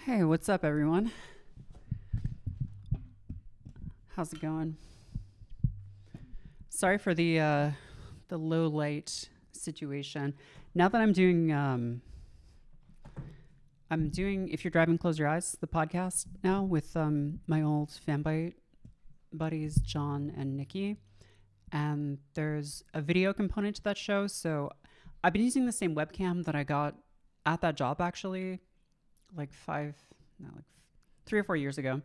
Hey, what's up, everyone? How's it going? Sorry for the low light situation. Now that I'm doing If You're Driving, Close Your Eyes, the podcast now with my old fanbite buddies John and Nikki, and there's a video component to that show. So I've been using the same webcam that I got at that job actually, like like 3 or 4 years ago,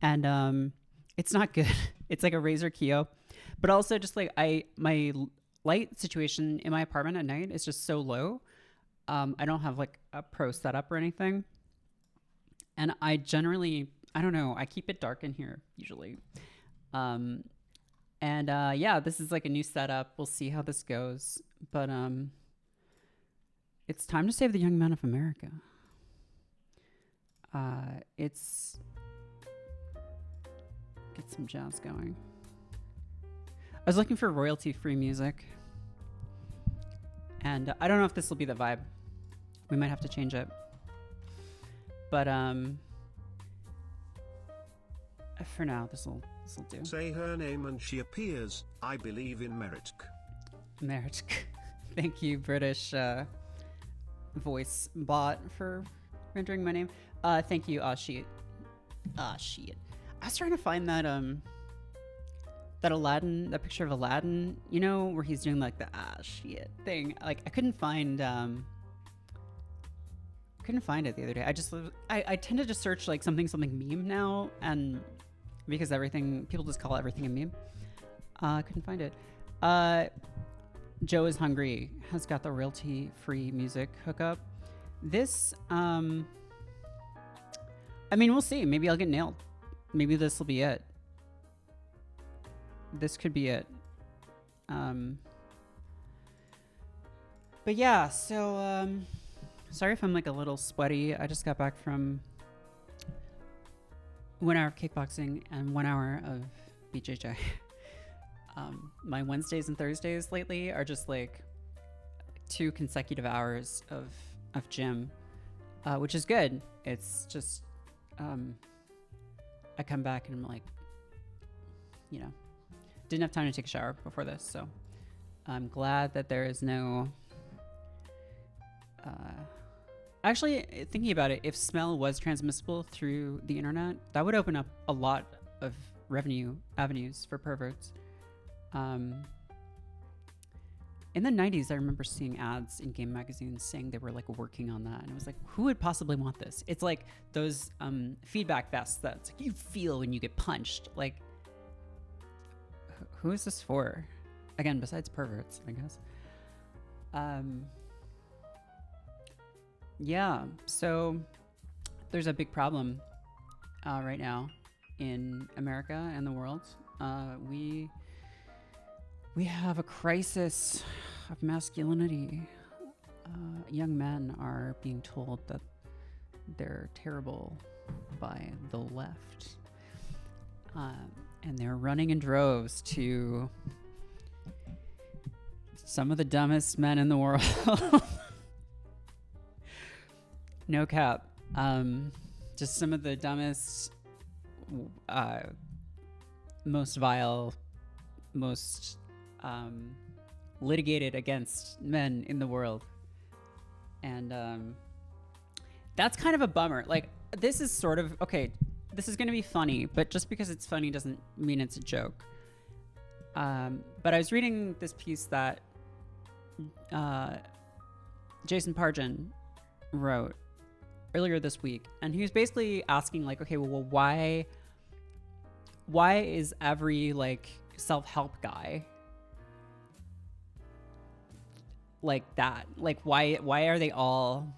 and it's not good. It's like a Razer Keo, but also just like my light situation in my apartment at night is just so low. I don't have like a pro setup or anything, and I don't know, I keep it dark in here usually. Um, and yeah, this is like a new setup. We'll see how this goes, but it's time to save the young men of America. It's get some jazz going. I was looking for royalty-free music, and I don't know if this will be the vibe. We might have to change it, but for now, this will do. Say her name and she appears. I believe in merit. Merit. Thank you, British voice bot, for rendering my name. Thank you, shit. Shit. I was trying to find that that picture of Aladdin, you know, where he's doing like the shit thing. Like I couldn't find it the other day. I tend to just search like something meme now, and because people just call everything a meme. I couldn't find it. Joe is Hungry has got the royalty-free music hookup. This I mean, we'll see. Maybe I'll get nailed. Maybe this will be it. This could be it. But yeah, so sorry if I'm like a little sweaty. I just got back from 1 hour of kickboxing and 1 hour of BJJ. My Wednesdays and Thursdays lately are just like 2 consecutive hours of gym, which is good. It's just I come back and I'm like, you know, didn't have time to take a shower before this, so I'm glad that there is no actually, thinking about it, if smell was transmissible through the internet, that would open up a lot of revenue avenues for perverts. In the 90s, I remember seeing ads in game magazines saying they were like working on that. And I was like, who would possibly want this? It's like those feedback vests that like you feel when you get punched. Like, who is this for? Again, besides perverts, I guess. Yeah, so there's a big problem right now in America and the world. We have a crisis of masculinity. Young men are being told that they're terrible by the left. And they're running in droves to some of the dumbest men in the world. No cap. Just some of the dumbest, most vile, most litigated against men in the world. And that's kind of a bummer. Like, this is sort of, okay, this is going to be funny, but just because it's funny doesn't mean it's a joke. But I was reading this piece that Jason Pargin wrote earlier this week, and he was basically asking, like, okay, well, why is every like self-help guy like that? Like, why are they all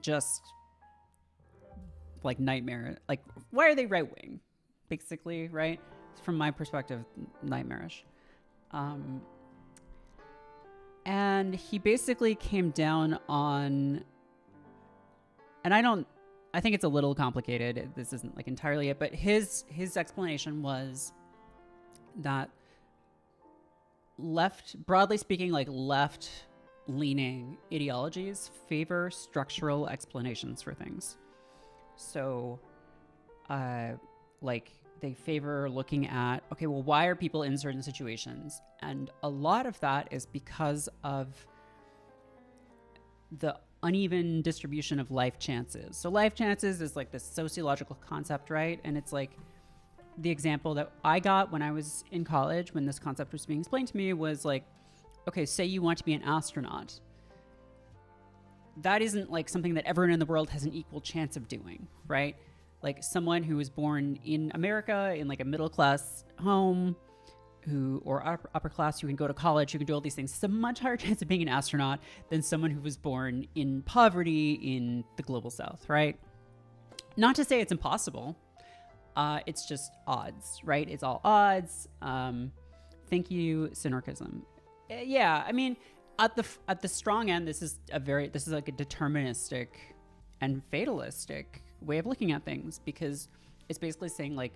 just like nightmare? Like, why are they right wing? Basically, right? From my perspective, nightmarish. And he basically came down on, and I think it's a little complicated. This isn't like entirely it, but his explanation was that broadly speaking, like left-leaning ideologies favor structural explanations for things. So, like they favor looking at, okay, well, why are people in certain situations? And a lot of that is because of the uneven distribution of life chances. So life chances is like this sociological concept, right? And it's like the example that I got when I was in college, when this concept was being explained to me, was like, okay, say you want to be an astronaut. That isn't like something that everyone in the world has an equal chance of doing, right? Like someone who was born in America in like a middle class home, or upper class, who can go to college, who can do all these things, it's a much higher chance of being an astronaut than someone who was born in poverty in the global south, right? Not to say it's impossible. It's just odds, right? It's all odds. Thank you, synarchism. Yeah, I mean, at the strong end, this is like a deterministic and fatalistic way of looking at things, because it's basically saying like,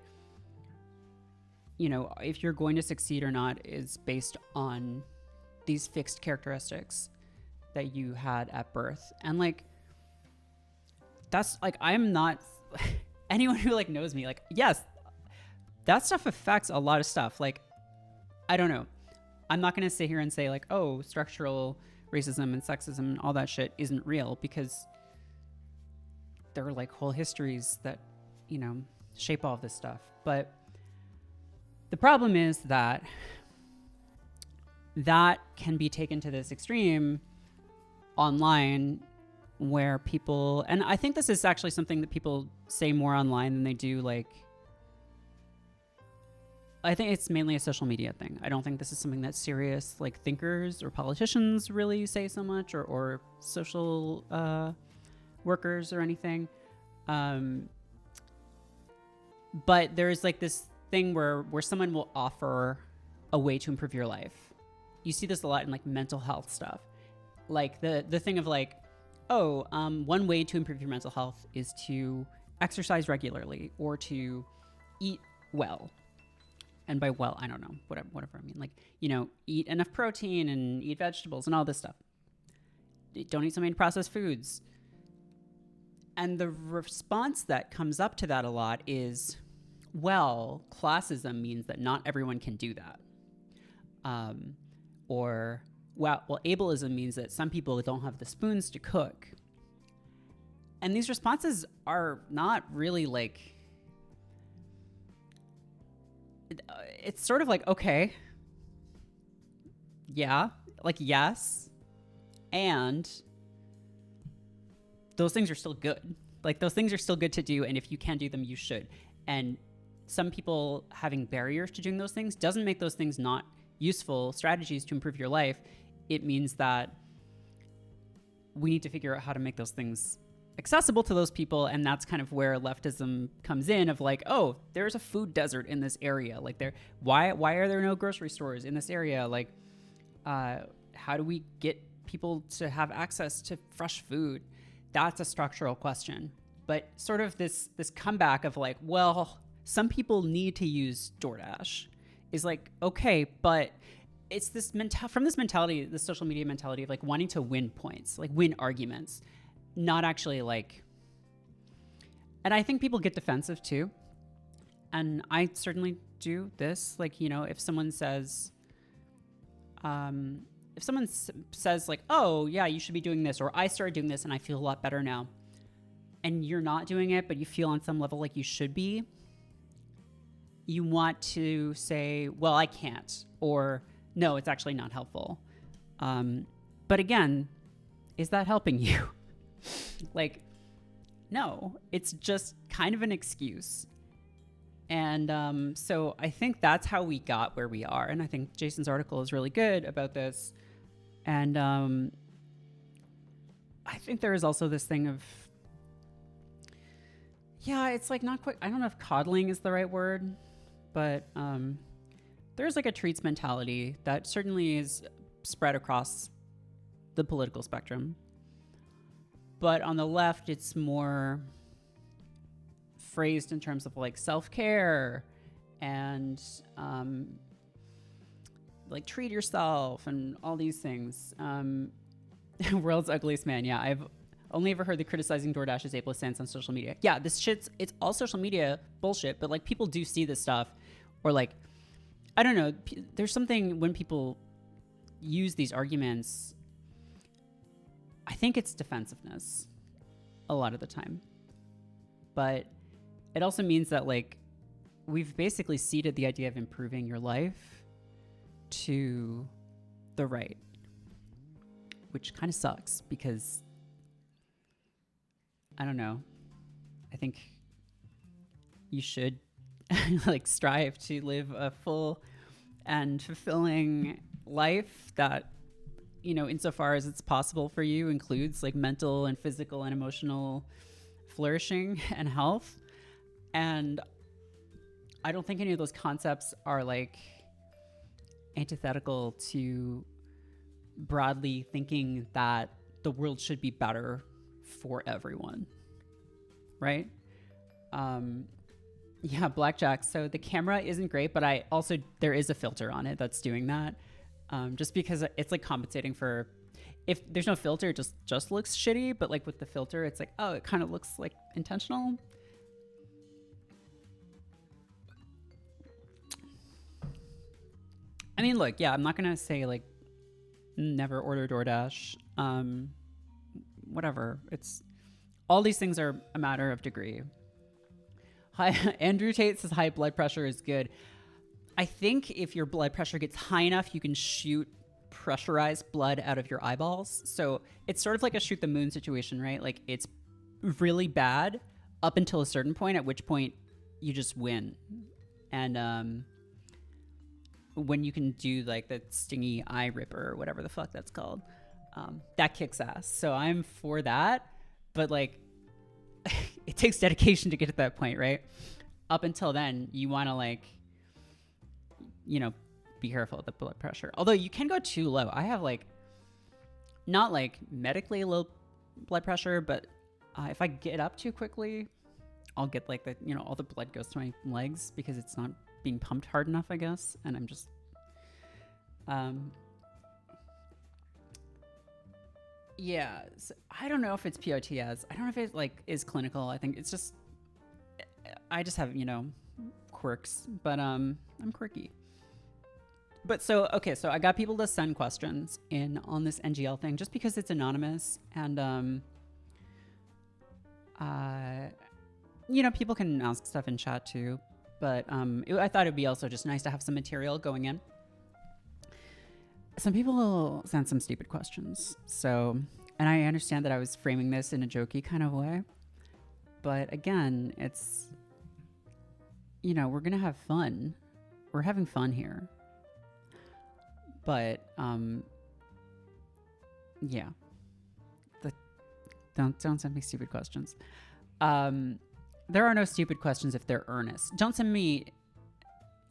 you know, if you're going to succeed or not is based on these fixed characteristics that you had at birth. And like, that's like, I'm not anyone who like knows me, like, yes, that stuff affects a lot of stuff. Like, I don't know. I'm not going to sit here and say like, oh, structural racism and sexism and all that shit isn't real, because there are like whole histories that, you know, shape all of this stuff. But the problem is that can be taken to this extreme online, where people, and I think this is actually something that people say more online than they do, like, I think it's mainly a social media thing. I don't think this is something that serious like thinkers or politicians really say so much, or social workers or anything. But there's like this thing where someone will offer a way to improve your life. You see this a lot in like mental health stuff. Like the thing of like, oh, one way to improve your mental health is to exercise regularly or to eat well. And by well, I don't know, whatever I mean. Like, you know, eat enough protein and eat vegetables and all this stuff. Don't eat so many processed foods. And the response that comes up to that a lot is, well, classism means that not everyone can do that. Or, well, ableism means that some people don't have the spoons to cook. And these responses are not really like, it's sort of like, okay, yeah, like, yes, and those things are still good. Like, those things are still good to do, and if you can do them, you should. And some people having barriers to doing those things doesn't make those things not useful strategies to improve your life. It means that we need to figure out how to make those things accessible to those people. And that's kind of where leftism comes in, of like, oh, there's a food desert in this area. Like, why are there no grocery stores in this area? Like, how do we get people to have access to fresh food? That's a structural question. But sort of this comeback of like, well, some people need to use DoorDash is like, okay, but it's this from this mentality, the social media mentality of like wanting to win points, like win arguments, not actually like, and I think people get defensive too. And I certainly do this. Like, you know, if someone says like, oh yeah, you should be doing this, or I started doing this and I feel a lot better now, and you're not doing it, but you feel on some level like you should be, you want to say, well, I can't, or no, it's actually not helpful. But again, is that helping you? Like, no, it's just kind of an excuse. And so I think that's how we got where we are. And I think Jason's article is really good about this. And I think there is also this thing of, yeah, it's like not quite, I don't know if coddling is the right word, but there's like a treats mentality that certainly is spread across the political spectrum. But on the left, it's more phrased in terms of like self-care and like treat yourself and all these things. World's ugliest man. Yeah, Only ever heard the criticizing DoorDash is ableist stance on social media. Yeah, this shit's, it's all social media bullshit, but like people do see this stuff, or like, I don't know, there's something when people use these arguments, I think it's defensiveness a lot of the time. But it also means that like we've basically ceded the idea of improving your life to the right, which kind of sucks because I don't know. I think you should like strive to live a full and fulfilling life that, you know, insofar as it's possible for you, includes like mental and physical and emotional flourishing and health. And I don't think any of those concepts are like antithetical to broadly thinking that the world should be better for everyone, right? Yeah, blackjack. So the camera isn't great, but I also, there is a filter on it that's doing that. Just because it's like compensating for, if there's no filter, it just looks shitty. But like with the filter, it's like, oh, it kind of looks like intentional. I mean, look, yeah, I'm not going to say like never order DoorDash. Whatever. It's, all these things are a matter of degree. Hi, Andrew Tate says high blood pressure is good. I think if your blood pressure gets high enough, you can shoot pressurized blood out of your eyeballs. So it's sort of like a shoot the moon situation, right? Like it's really bad up until a certain point, at which point you just win. And when you can do like the stingy eye ripper or whatever the fuck that's called, that kicks ass. So I'm for that. But like, it takes dedication to get to that point, right? Up until then, you want to like, you know, be careful with the blood pressure. Although you can go too low. I have like, not like medically low blood pressure, but if I get up too quickly, I'll get like the, you know, all the blood goes to my legs because it's not being pumped hard enough, I guess. And I'm just, yeah, so I don't know if it's POTS. I don't know if it like is clinical. I think it's just, I just have, you know, quirks, but I'm quirky. But so, okay, so I got people to send questions in on this NGL thing just because it's anonymous, and you know, people can ask stuff in chat too, but I thought it'd be also just nice to have some material going in. Some people sent some stupid questions, so, and I understand that I was framing this in a jokey kind of way, but again, it's, you know, we're gonna have fun. We're having fun here. But yeah, don't send me stupid questions. There are no stupid questions if they're earnest. Don't send me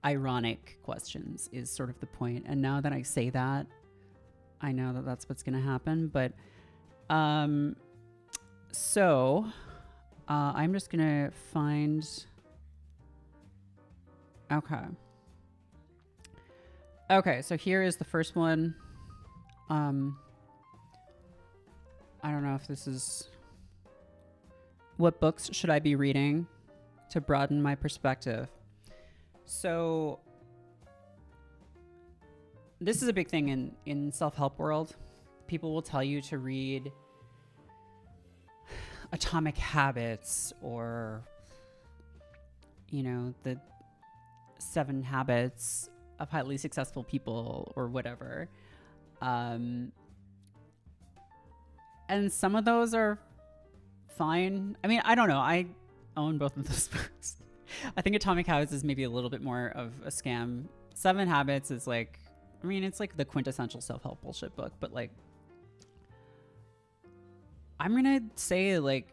ironic questions is sort of the point. And now that I say that, I know that that's what's going to happen. But so I'm just going to find. Okay, so here is the first one. I don't know if this is... What books should I be reading to broaden my perspective? So this is a big thing in self-help world. People will tell you to read Atomic Habits or, you know, the 7 Habits of Highly Successful People or whatever. And some of those are fine. I mean, I don't know. I own both of those books. I think Atomic Habits is maybe a little bit more of a scam. 7 Habits is like, I mean, it's like the quintessential self-help bullshit book, but like, I'm gonna say like,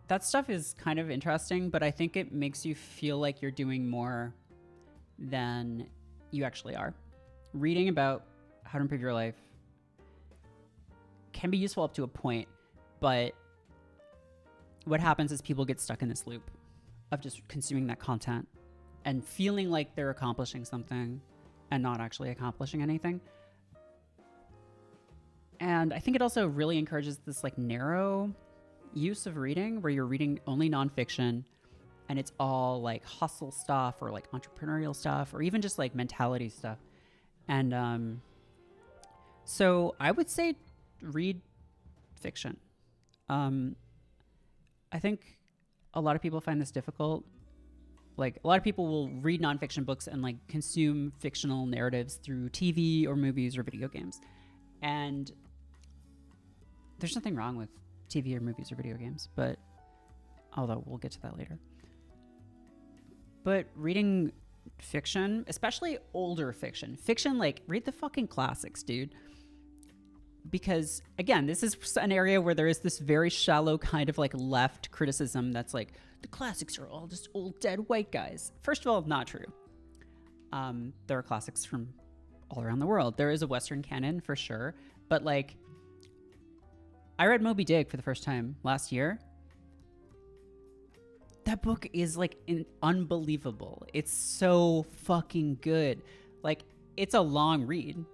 that stuff is kind of interesting, but I think it makes you feel like you're doing more than you actually are. Reading about how to improve your life can be useful up to a point, but what happens is people get stuck in this loop of just consuming that content and feeling like they're accomplishing something and not actually accomplishing anything. And I think it also really encourages this like narrow use of reading where you're reading only nonfiction and it's all like hustle stuff or like entrepreneurial stuff or even just like mentality stuff. And so I would say read fiction. I think a lot of people find this difficult. Like a lot of people will read nonfiction books and like consume fictional narratives through TV or movies or video games. And there's nothing wrong with TV or movies or video games, but although we'll get to that later. But reading fiction, especially older fiction, like read the fucking classics, dude. Because again, this is an area where there is this very shallow kind of like left criticism that's like, the classics are all just old dead white guys. First of all, not true. There are classics from all around the world. There is a Western canon for sure. But like, I read Moby Dick for the first time last year. That book is like unbelievable. It's so fucking good. Like, it's a long read.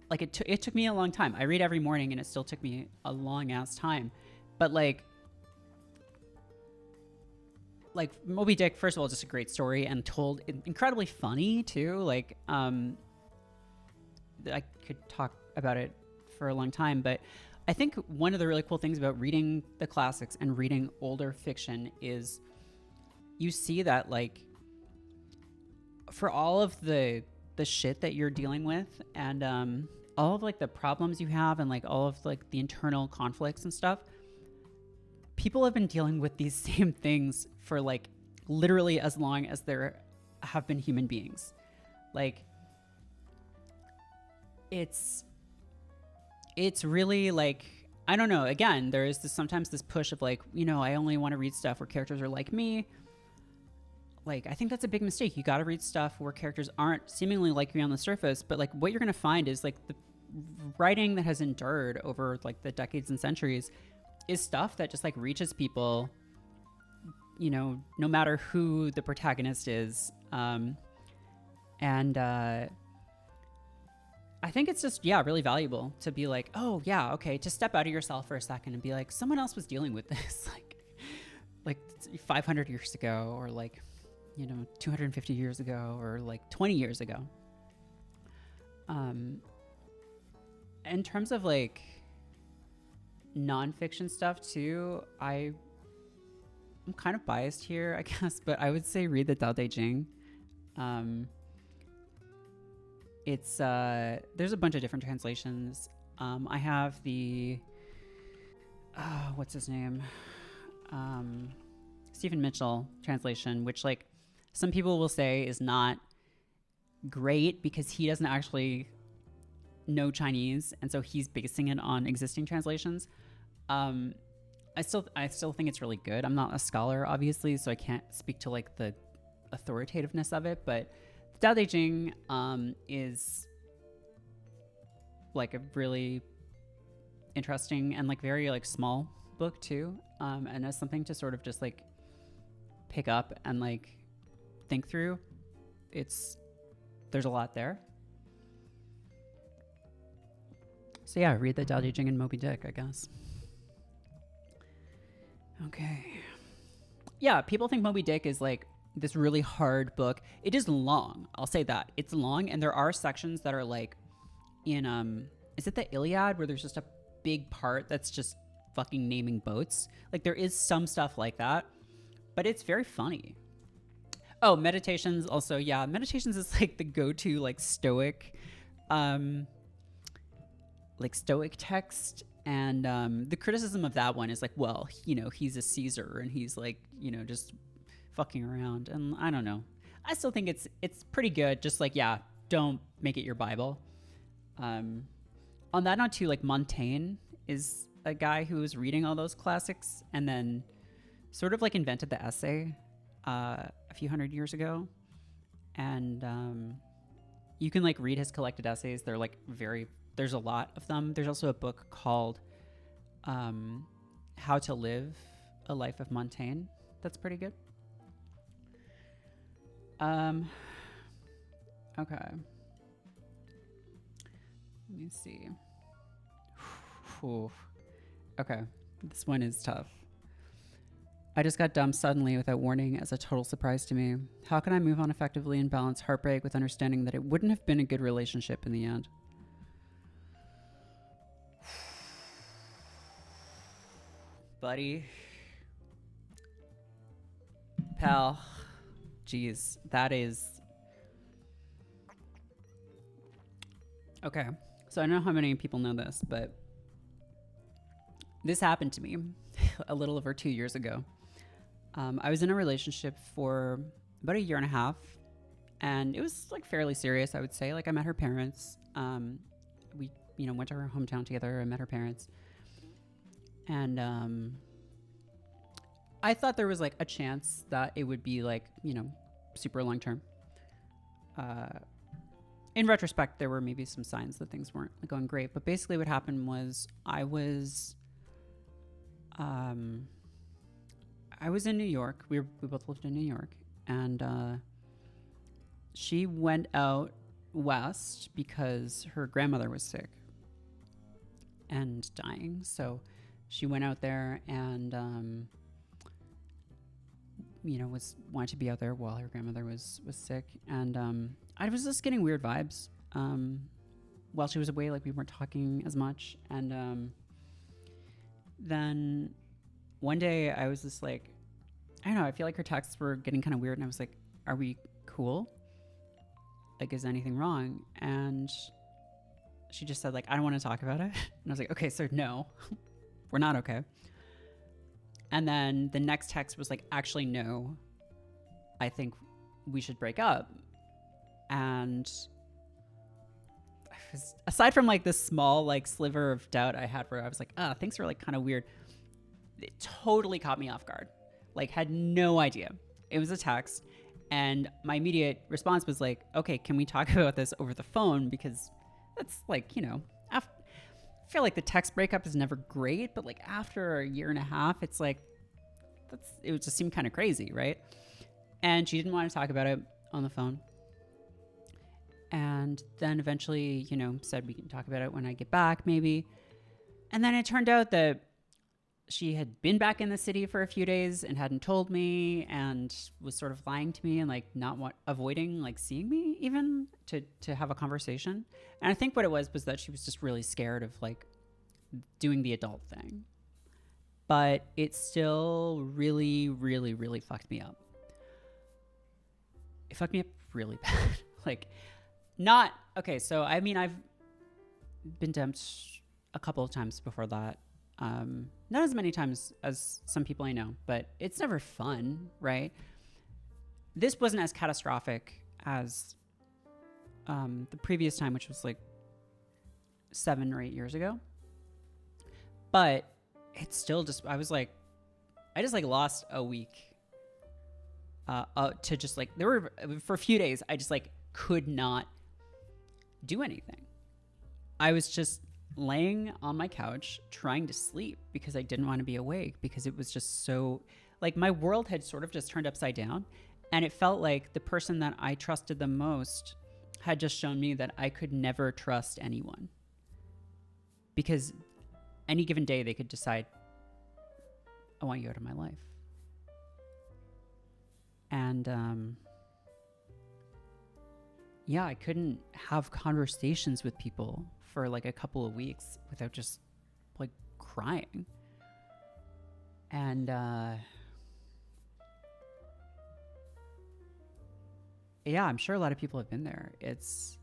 Like it took me a long time. I read every morning and it still took me a long ass time. But like Moby Dick, first of all, just a great story and told incredibly funny too. Like, I could talk about it for a long time, but I think one of the really cool things about reading the classics and reading older fiction is you see that like for all of the shit that you're dealing with and all of like the problems you have and like all of like the internal conflicts and stuff, people have been dealing with these same things for like literally as long as there have been human beings. Like it's really like, I don't know, again, there is sometimes this push of like, you know, I only want to read stuff where characters are like me. Like, I think that's a big mistake. You got to read stuff where characters aren't seemingly like you on the surface, but like what you're going to find is like the writing that has endured over like the decades and centuries is stuff that just like reaches people, you know, no matter who the protagonist is. I think it's just, yeah, really valuable to be like, oh yeah, okay, to step out of yourself for a second and be like, someone else was dealing with this like 500 years ago, or like, you know, 250 years ago, or like 20 years ago. In terms of like nonfiction stuff too, I'm kind of biased here, I guess, but I would say read the Tao Te Ching. It's there's a bunch of different translations. I have the what's his name, Stephen Mitchell translation, which like some people will say is not great because he doesn't actually know Chinese, and so he's basing it on existing translations. I still think it's really good. I'm not a scholar, obviously, so I can't speak to like the authoritativeness of it, but Tao Te Ching is like a really interesting and like very like small book too, and as something to sort of just like pick up and like think through. There's a lot there. So yeah, read the Tao Te Ching and Moby Dick, I guess. Okay. Yeah, people think Moby Dick is like this really hard book. It is long. I'll say that. It's long, and there are sections that are like in is it the Iliad where there's just a big part that's just fucking naming boats? Like there is some stuff like that, but it's very funny. Oh, Meditations also. Yeah, Meditations is like the go-to like stoic text. And the criticism of that one is like, well, you know, he's a Caesar and he's like, you know, just fucking around. And I don't know. I still think it's pretty good. Just like, yeah, don't make it your Bible. On that note too, like Montaigne is a guy who was reading all those classics and then sort of like invented the essay a few hundred years ago. And you can like read his collected essays. They're like there's a lot of them. There's also a book called How to Live a Life of Montaigne. That's pretty good. Okay. Let me see. Ooh. Okay. This one is tough. I just got dumped suddenly without warning as a total surprise to me. How can I move on effectively and balance heartbreak with understanding that it wouldn't have been a good relationship in the end? Buddy. Pal. Jeez. That is... Okay. So I don't know how many people know this, but this happened to me a little over 2 years ago. I was in a relationship for about a year and a half, and it was like fairly serious, I would say. Like I met her parents. We, went to her hometown together. I met her parents, and I thought there was like a chance that it would be like super long term. In retrospect, there were maybe some signs that things weren't going great, but basically what happened was I was in New York. We both lived in New York, and she went out west because her grandmother was sick and dying. So she went out there and wanted to be out there while her grandmother was sick. And I was just getting weird vibes while she was away. Like we weren't talking as much. And then one day I was just like, I don't know, I feel like her texts were getting kind of weird, and I was like, are we cool? Like, is anything wrong? And she just said, like, I don't want to talk about it. And I was like, okay, so no, we're not okay. And then the next text was like, actually, no, I think we should break up. And aside from like this small like sliver of doubt I had where I was like, things are like kind of weird, it totally caught me off guard. Like, had no idea. It was a text, and my immediate response was like, okay, can we talk about this over the phone? Because that's like, I feel like the text breakup is never great, but like after a year and a half, it's like, it would just seem kind of crazy, right? And she didn't want to talk about it on the phone. And then eventually, said we can talk about it when I get back, maybe. And then it turned out that she had been back in the city for a few days and hadn't told me, and was sort of lying to me and like avoiding like seeing me even to have a conversation. And I think what it was that she was just really scared of like doing the adult thing. But it still really, really, really fucked me up. It fucked me up really bad. Like, not okay. So I mean, I've been dumped a couple of times before that. Not as many times as some people I know, but it's never fun, right? This wasn't as catastrophic as the previous time, which was like 7 or 8 years ago. But it's still just, I just like lost a week to just like, for a few days, I just like could not do anything. I was just laying on my couch trying to sleep because I didn't want to be awake, because it was just so like my world had sort of just turned upside down, and it felt like the person that I trusted the most had just shown me that I could never trust anyone, because any given day they could decide, I want you out of my life. And yeah, I couldn't have conversations with people for like a couple of weeks without just like crying. And yeah, I'm sure a lot of people have been there. It's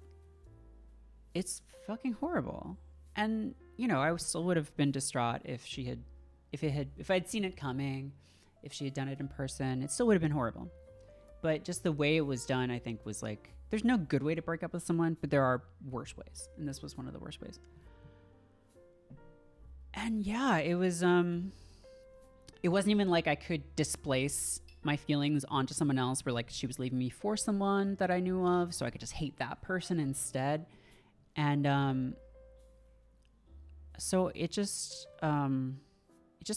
fucking horrible. And I still would have been distraught if I'd seen it coming, if she had done it in person. It still would have been horrible. But just the way it was done, I think, was like, there's no good way to break up with someone, but there are worse ways. And this was one of the worst ways. And yeah, it wasn't even like I could displace my feelings onto someone else, where like she was leaving me for someone that I knew of, so I could just hate that person instead. And so it just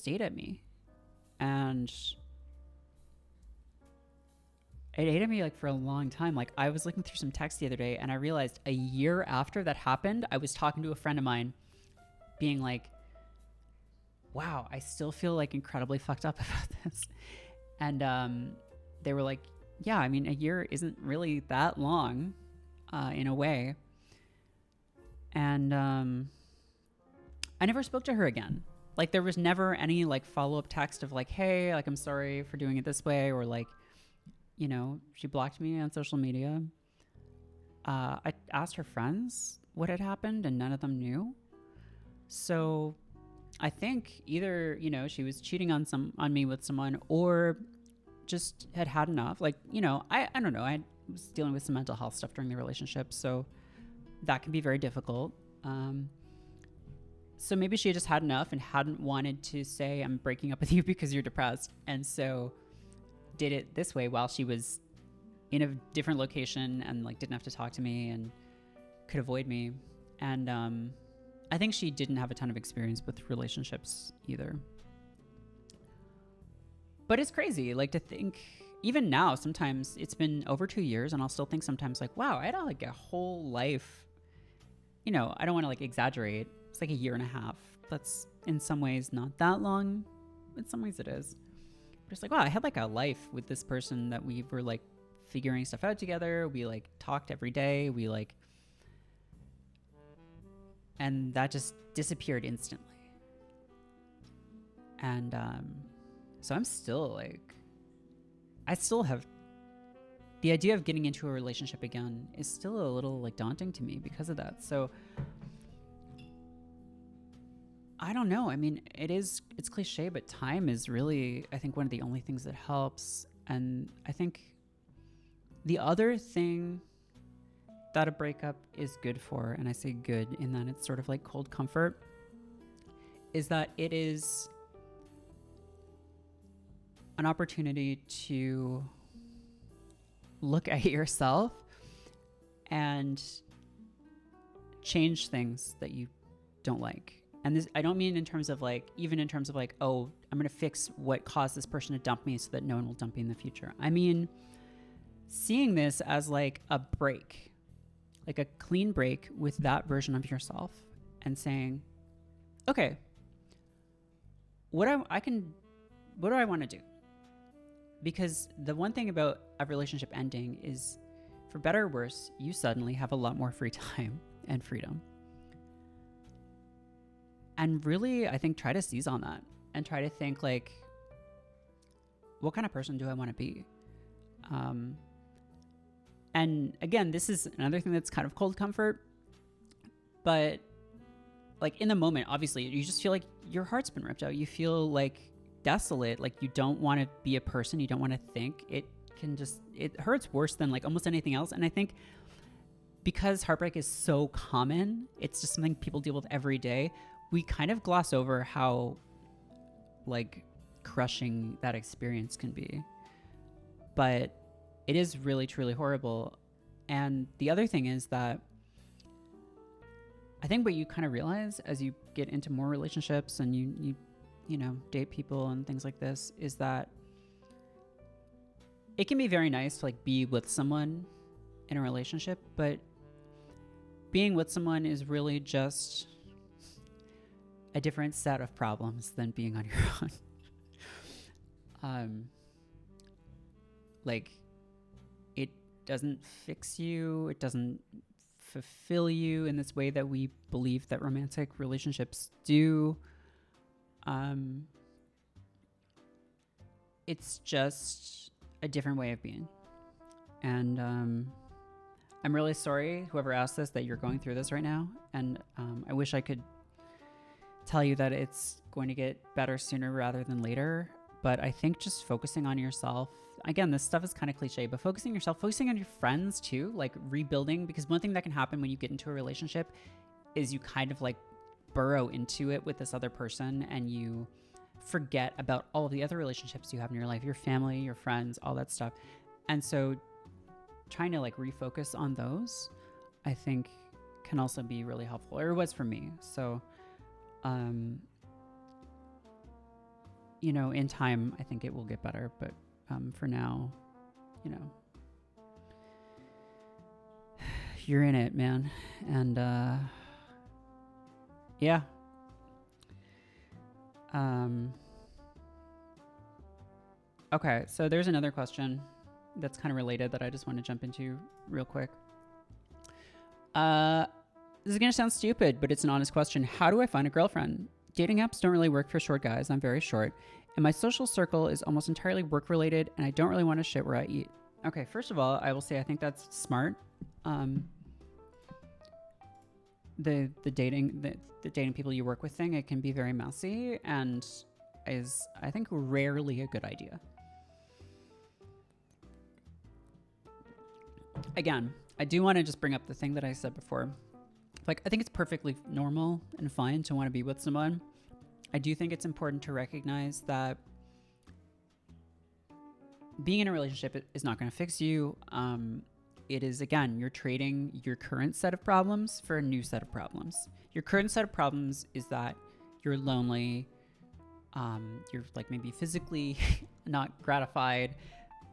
ate at me. And it ate at me like for a long time. Like, I was looking through some text the other day, and I realized a year after that happened, I was talking to a friend of mine being like, wow, I still feel like incredibly fucked up about this. And they were like, yeah, I mean, a year isn't really that long in a way. And I never spoke to her again. Like, there was never any like follow-up text of like, hey, like, I'm sorry for doing it this way, or like, you know, she blocked me on social media. I asked her friends what had happened, and none of them knew. So I think either, you know, she was cheating on me with someone, or just had enough. Like, you know, I don't know. I was dealing with some mental health stuff during the relationship, so that can be very difficult. So maybe she just had enough and hadn't wanted to say, I'm breaking up with you because you're depressed. And so did it this way while she was in a different location and like didn't have to talk to me and could avoid me. And I think she didn't have a ton of experience with relationships either. But it's crazy, like, to think, even now, sometimes it's been over 2 years and I'll still think sometimes like, wow, I had like a whole life. You know, I don't want to like exaggerate. It's like a year and a half. That's in some ways not that long. In some ways it is. But it's like, wow, I had like a life with this person that we were like figuring stuff out together. We like talked every day. We like, and that just disappeared instantly. And so I'm still like, I still have, the idea of getting into a relationship again is still a little like daunting to me because of that. So I don't know. I mean, it's cliche, but time is really, I think, one of the only things that helps. And I think the other thing that a breakup is good for, and I say good in that it's sort of like cold comfort, is that it is an opportunity to look at yourself and change things that you don't like. And this, I don't mean in terms of like, even in terms of like, oh, I'm going to fix what caused this person to dump me so that no one will dump me in the future. I mean, seeing this as like a break, like a clean break with that version of yourself, and saying, okay, what do I want to do? Because the one thing about a relationship ending is, for better or worse, you suddenly have a lot more free time and freedom. And really, I think, try to seize on that and try to think like, what kind of person do I want to be? And again, this is another thing that's kind of cold comfort, but like in the moment, obviously, you just feel like your heart's been ripped out. You feel like desolate, like you don't want to be a person. You don't want to think. It hurts worse than like almost anything else. And I think because heartbreak is so common, it's just something people deal with every day. We kind of gloss over how like crushing that experience can be. But it is really, truly horrible. And the other thing is that I think what you kind of realize as you get into more relationships and you know, date people and things like this, is that it can be very nice to like be with someone in a relationship, but being with someone is really just a different set of problems than being on your own. Like, it doesn't fix you. It doesn't fulfill you in this way that we believe that romantic relationships do. It's just a different way of being. And I'm really sorry, whoever asked this, that you're going through this right now. And I wish I could tell you that it's going to get better sooner rather than later. But I think just focusing on yourself, again, this stuff is kind of cliche, but focusing on yourself, focusing on your friends too, like rebuilding, because one thing that can happen when you get into a relationship is you kind of like burrow into it with this other person and you forget about all of the other relationships you have in your life, your family, your friends, all that stuff. And so trying to like refocus on those, I think can also be really helpful, or it was for me. So, you know, in time, I think it will get better, but for now, you know, you're in it, man. And yeah, Okay, so there's another question that's kind of related that I just want to jump into real quick. This is going to sound stupid, but it's an honest question. How do I find a girlfriend? Dating apps don't really work for short guys. I'm very short. And my social circle is almost entirely work related, and I don't really want to shit where I eat. Okay, first of all, I will say I think that's smart. The dating people you work with thing, it can be very messy and is, I think, rarely a good idea. Again, I do want to just bring up the thing that I said before. Like, I think it's perfectly normal and fine to want to be with someone. I do think it's important to recognize that being in a relationship is not going to fix you. It is, again, you're trading your current set of problems for a new set of problems. Your current set of problems is that you're lonely. You're like maybe physically not gratified.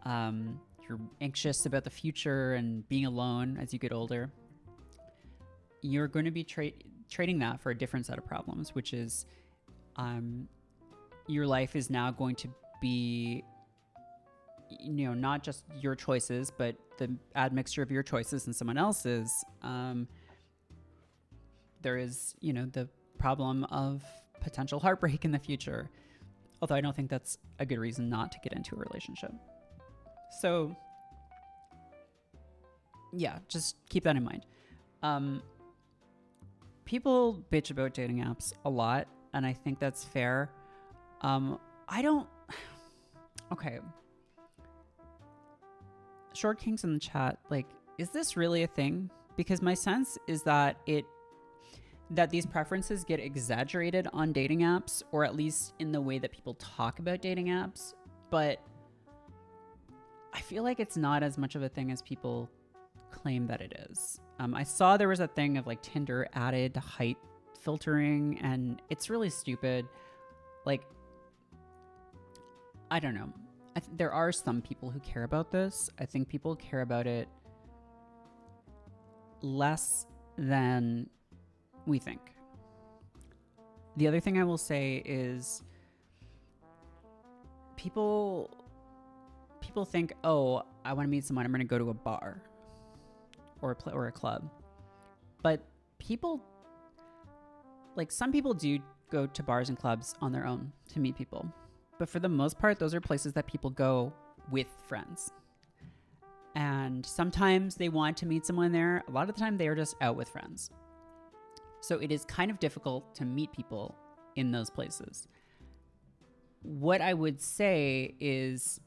You're anxious about the future and being alone as you get older. You're going to be trading that for a different set of problems, which is your life is now going to be, not just your choices, but the admixture of your choices and someone else's. There is, the problem of potential heartbreak in the future. Although I don't think that's a good reason not to get into a relationship. So, yeah, just keep that in mind. People bitch about dating apps a lot, and I think that's fair. Okay. Short Kings in the chat, is this really a thing? Because my sense is that these preferences get exaggerated on dating apps, or at least in the way that people talk about dating apps. But I feel like it's not as much of a thing as people claim that it is. I saw there was a thing of Tinder added height filtering, and it's really stupid. I don't know. There are some people who care about this. I think people care about it less than we think. The other thing I will say is people think, oh, I want to meet someone, I'm going to go to a bar or a club. But some people do go to bars and clubs on their own to meet people. But for the most part, those are places that people go with friends. And sometimes they want to meet someone there. A lot of the time they are just out with friends. So it is kind of difficult to meet people in those places. What I would say is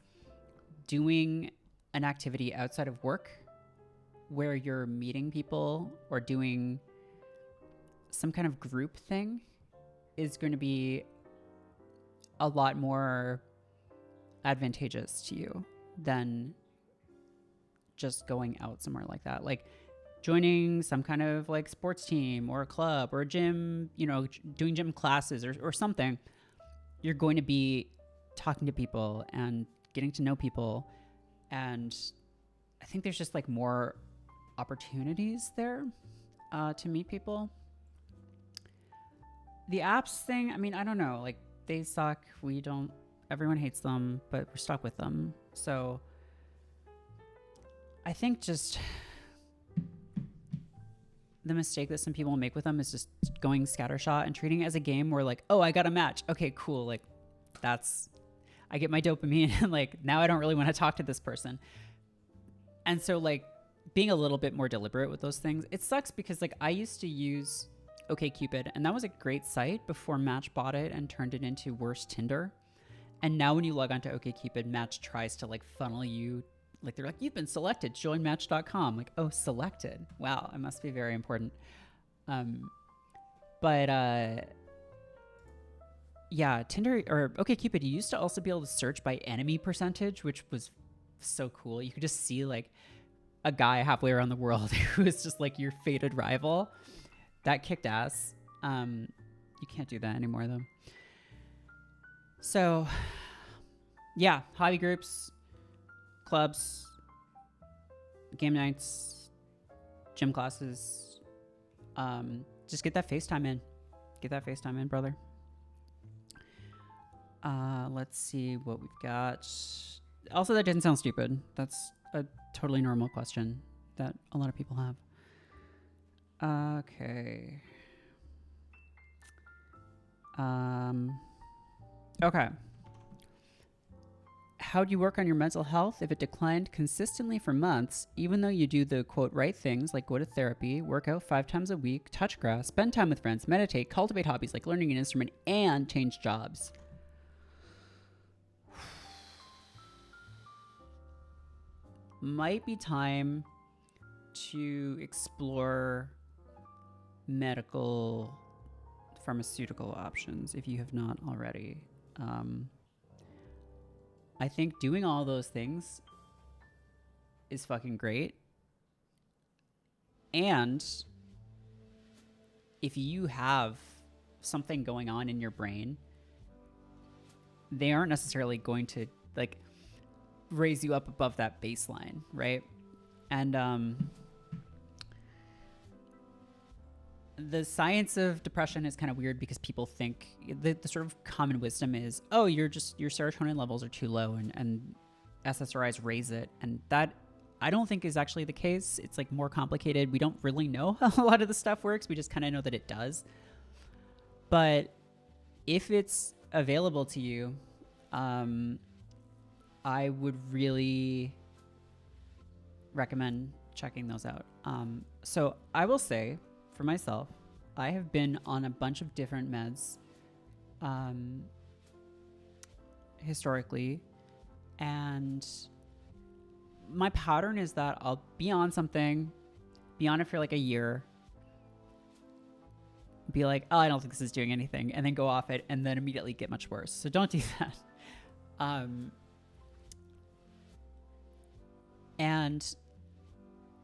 doing an activity outside of work where you're meeting people or doing some kind of group thing is going to be a lot more advantageous to you than just going out somewhere like that. Joining some kind of sports team or a club or a gym, doing gym classes or something. You're going to be talking to people and getting to know people. And I think there's just more opportunities there to meet people. The apps thing, I don't know, they suck. Everyone hates them, but we're stuck with them. So I think just the mistake that some people make with them is just going scattershot and treating it as a game where oh, I got a match. Okay, cool. I get my dopamine and now I don't really want to talk to this person. And so being a little bit more deliberate with those things, it sucks because I used to use OkCupid, and that was a great site before Match bought it and turned it into worse Tinder. And now when you log onto OkCupid, Match tries to funnel you. They're you've been selected, join match.com. Oh, selected. Wow, I must be very important. Yeah, Tinder or OkCupid, you used to also be able to search by enemy percentage, which was so cool. You could just see a guy halfway around the world who is just your fated rival. That kicked ass. You can't do that anymore though. So yeah, hobby groups, clubs, game nights, gym classes. Just get that FaceTime in. Get that FaceTime in, brother. Let's see what we've got. Also, that didn't sound stupid. That's a totally normal question that a lot of people have. Okay. Okay. How do you work on your mental health if it declined consistently for months, even though you do the quote right things like go to therapy, work out 5 times a week, touch grass, spend time with friends, meditate, cultivate hobbies like learning an instrument, and change jobs? Might be time to explore medical pharmaceutical options if you have not already. I think doing all those things is fucking great. And if you have something going on in your brain, they aren't necessarily going to like raise you up above that baseline, right? And the science of depression is kind of weird because people think the sort of common wisdom is, oh, your serotonin levels are too low and SSRIs raise it. And that I don't think is actually the case. It's like more complicated. We don't really know how a lot of the stuff works. We just kind of know that it does. But if it's available to you, I would really recommend checking those out. So I will say, for myself, I have been on a bunch of different meds historically, and my pattern is that I'll be on something, be on it for like a year, be like, oh, I don't think this is doing anything, and then go off it, and then immediately get much worse. So don't do that. And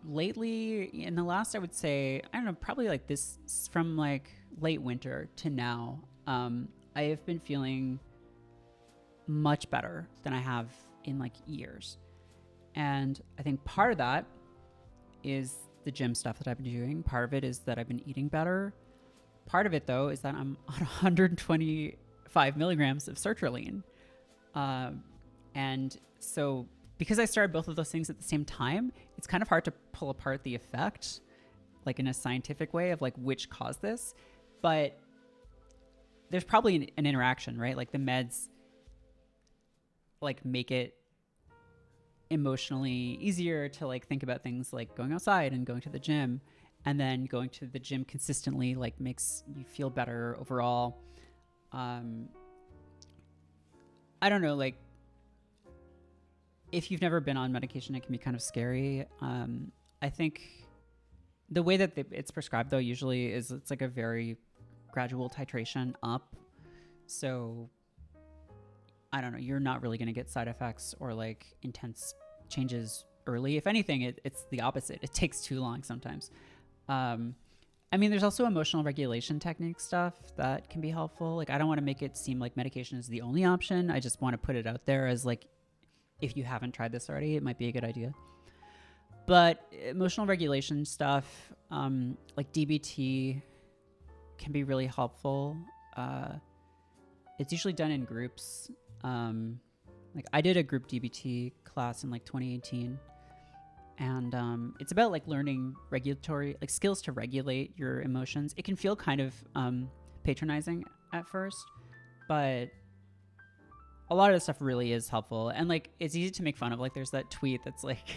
lately, in the last, I would say, I don't know, probably like this from like late winter to now, I have been feeling much better than I have in like years. And I think part of that is the gym stuff that I've been doing. Part of it is that I've been eating better. Part of it, though, is that I'm on 125 milligrams of sertraline. And so because I started both of those things at the same time, it's kind of hard to pull apart the effect, like in a scientific way of like which caused this. But there's probably an interaction, right? Like the meds like make it emotionally easier to like think about things like going outside and going to the gym, and then going to the gym consistently like makes you feel better overall. I don't know, like if you've never been on medication, it can be kind of scary. I think the way that it's prescribed though usually is it's like a very gradual titration up. So I don't know, you're not really going to get side effects or like intense changes early. If anything, it's the opposite. It takes too long sometimes. I mean, there's also emotional regulation technique stuff that can be helpful. Like, I don't want to make it seem like medication is the only option. I just want to put it out there as like, if you haven't tried this already, it might be a good idea. But emotional regulation stuff, like DBT, can be really helpful. It's usually done in groups. Like I did a group DBT class in like 2018, and it's about like learning regulatory like skills to regulate your emotions. It can feel kind of patronizing at first, but a lot of the stuff really is helpful, and like it's easy to make fun of. Like there's that tweet that's like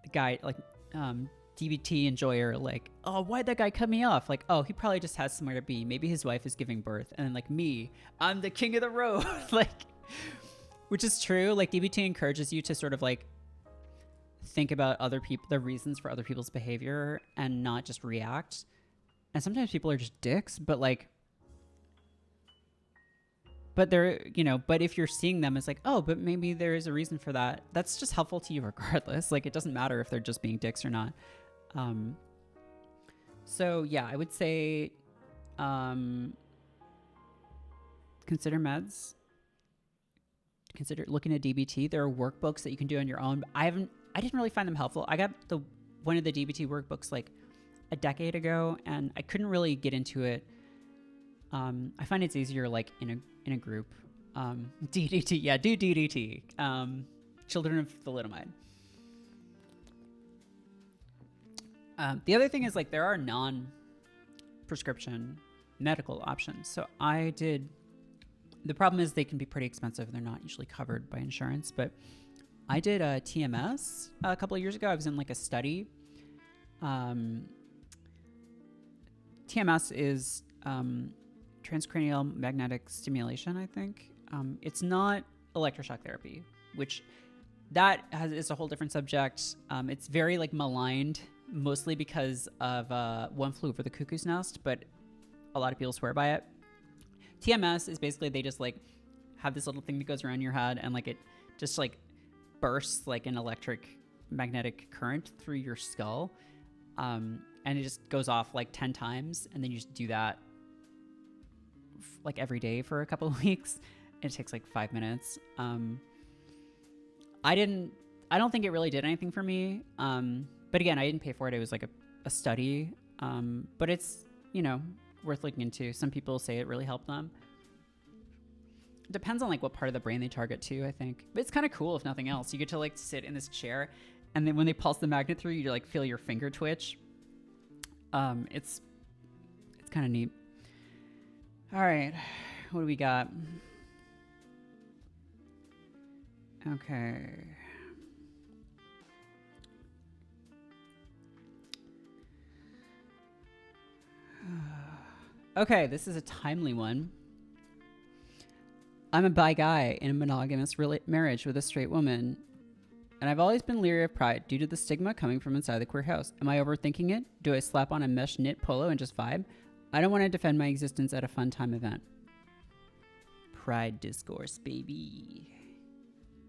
the guy like DBT enjoyer, like, oh, why'd that guy cut me off? Like, oh, he probably just has somewhere to be. Maybe his wife is giving birth. And then like me, I'm the king of the road. Like, which is true. Like DBT encourages you to sort of like think about other people, the reasons for other people's behavior, and not just react. And sometimes people are just dicks, but like, but they're, you know, but if you're seeing them as like, oh, but maybe there is a reason for that. That's just helpful to you regardless. Like, it doesn't matter if they're just being dicks or not. So yeah, I would say, consider meds, consider looking at DBT. There are workbooks that you can do on your own. I didn't really find them helpful. I got one of the DBT workbooks like a decade ago, and I couldn't really get into it. I find it's easier like in a group. DDT, yeah, do DDT. Children of thalidomide. The other thing is like there are non-prescription medical options. So the problem is they can be pretty expensive. They're not usually covered by insurance, but I did a TMS a couple of years ago. I was in like a study. TMS is transcranial magnetic stimulation, I think. It's not electroshock therapy, which is a whole different subject. It's very like maligned, mostly because of One Flew Over the Cuckoo's Nest, but a lot of people swear by it. TMS is basically they just like have this little thing that goes around your head and like it just like bursts like an electric magnetic current through your skull. And it just goes off like 10 times. And then you just do that like every day for a couple of weeks. It takes like 5 minutes. I don't think it really did anything for me. But again, I didn't pay for it. It was like a study. But it's, worth looking into. Some people say it really helped them. It depends on like what part of the brain they target too, I think. But it's kind of cool if nothing else. You get to like sit in this chair and then when they pulse the magnet through, you like feel your finger twitch. It's kind of neat. All right. What do we got? Okay. Okay, this is a timely one. I'm a bi guy in a monogamous marriage with a straight woman, and I've always been leery of pride due to the stigma coming from inside the queer house. Am I overthinking it? Do I slap on a mesh knit polo and just vibe? I don't want to defend my existence at a fun time event. Pride discourse, baby.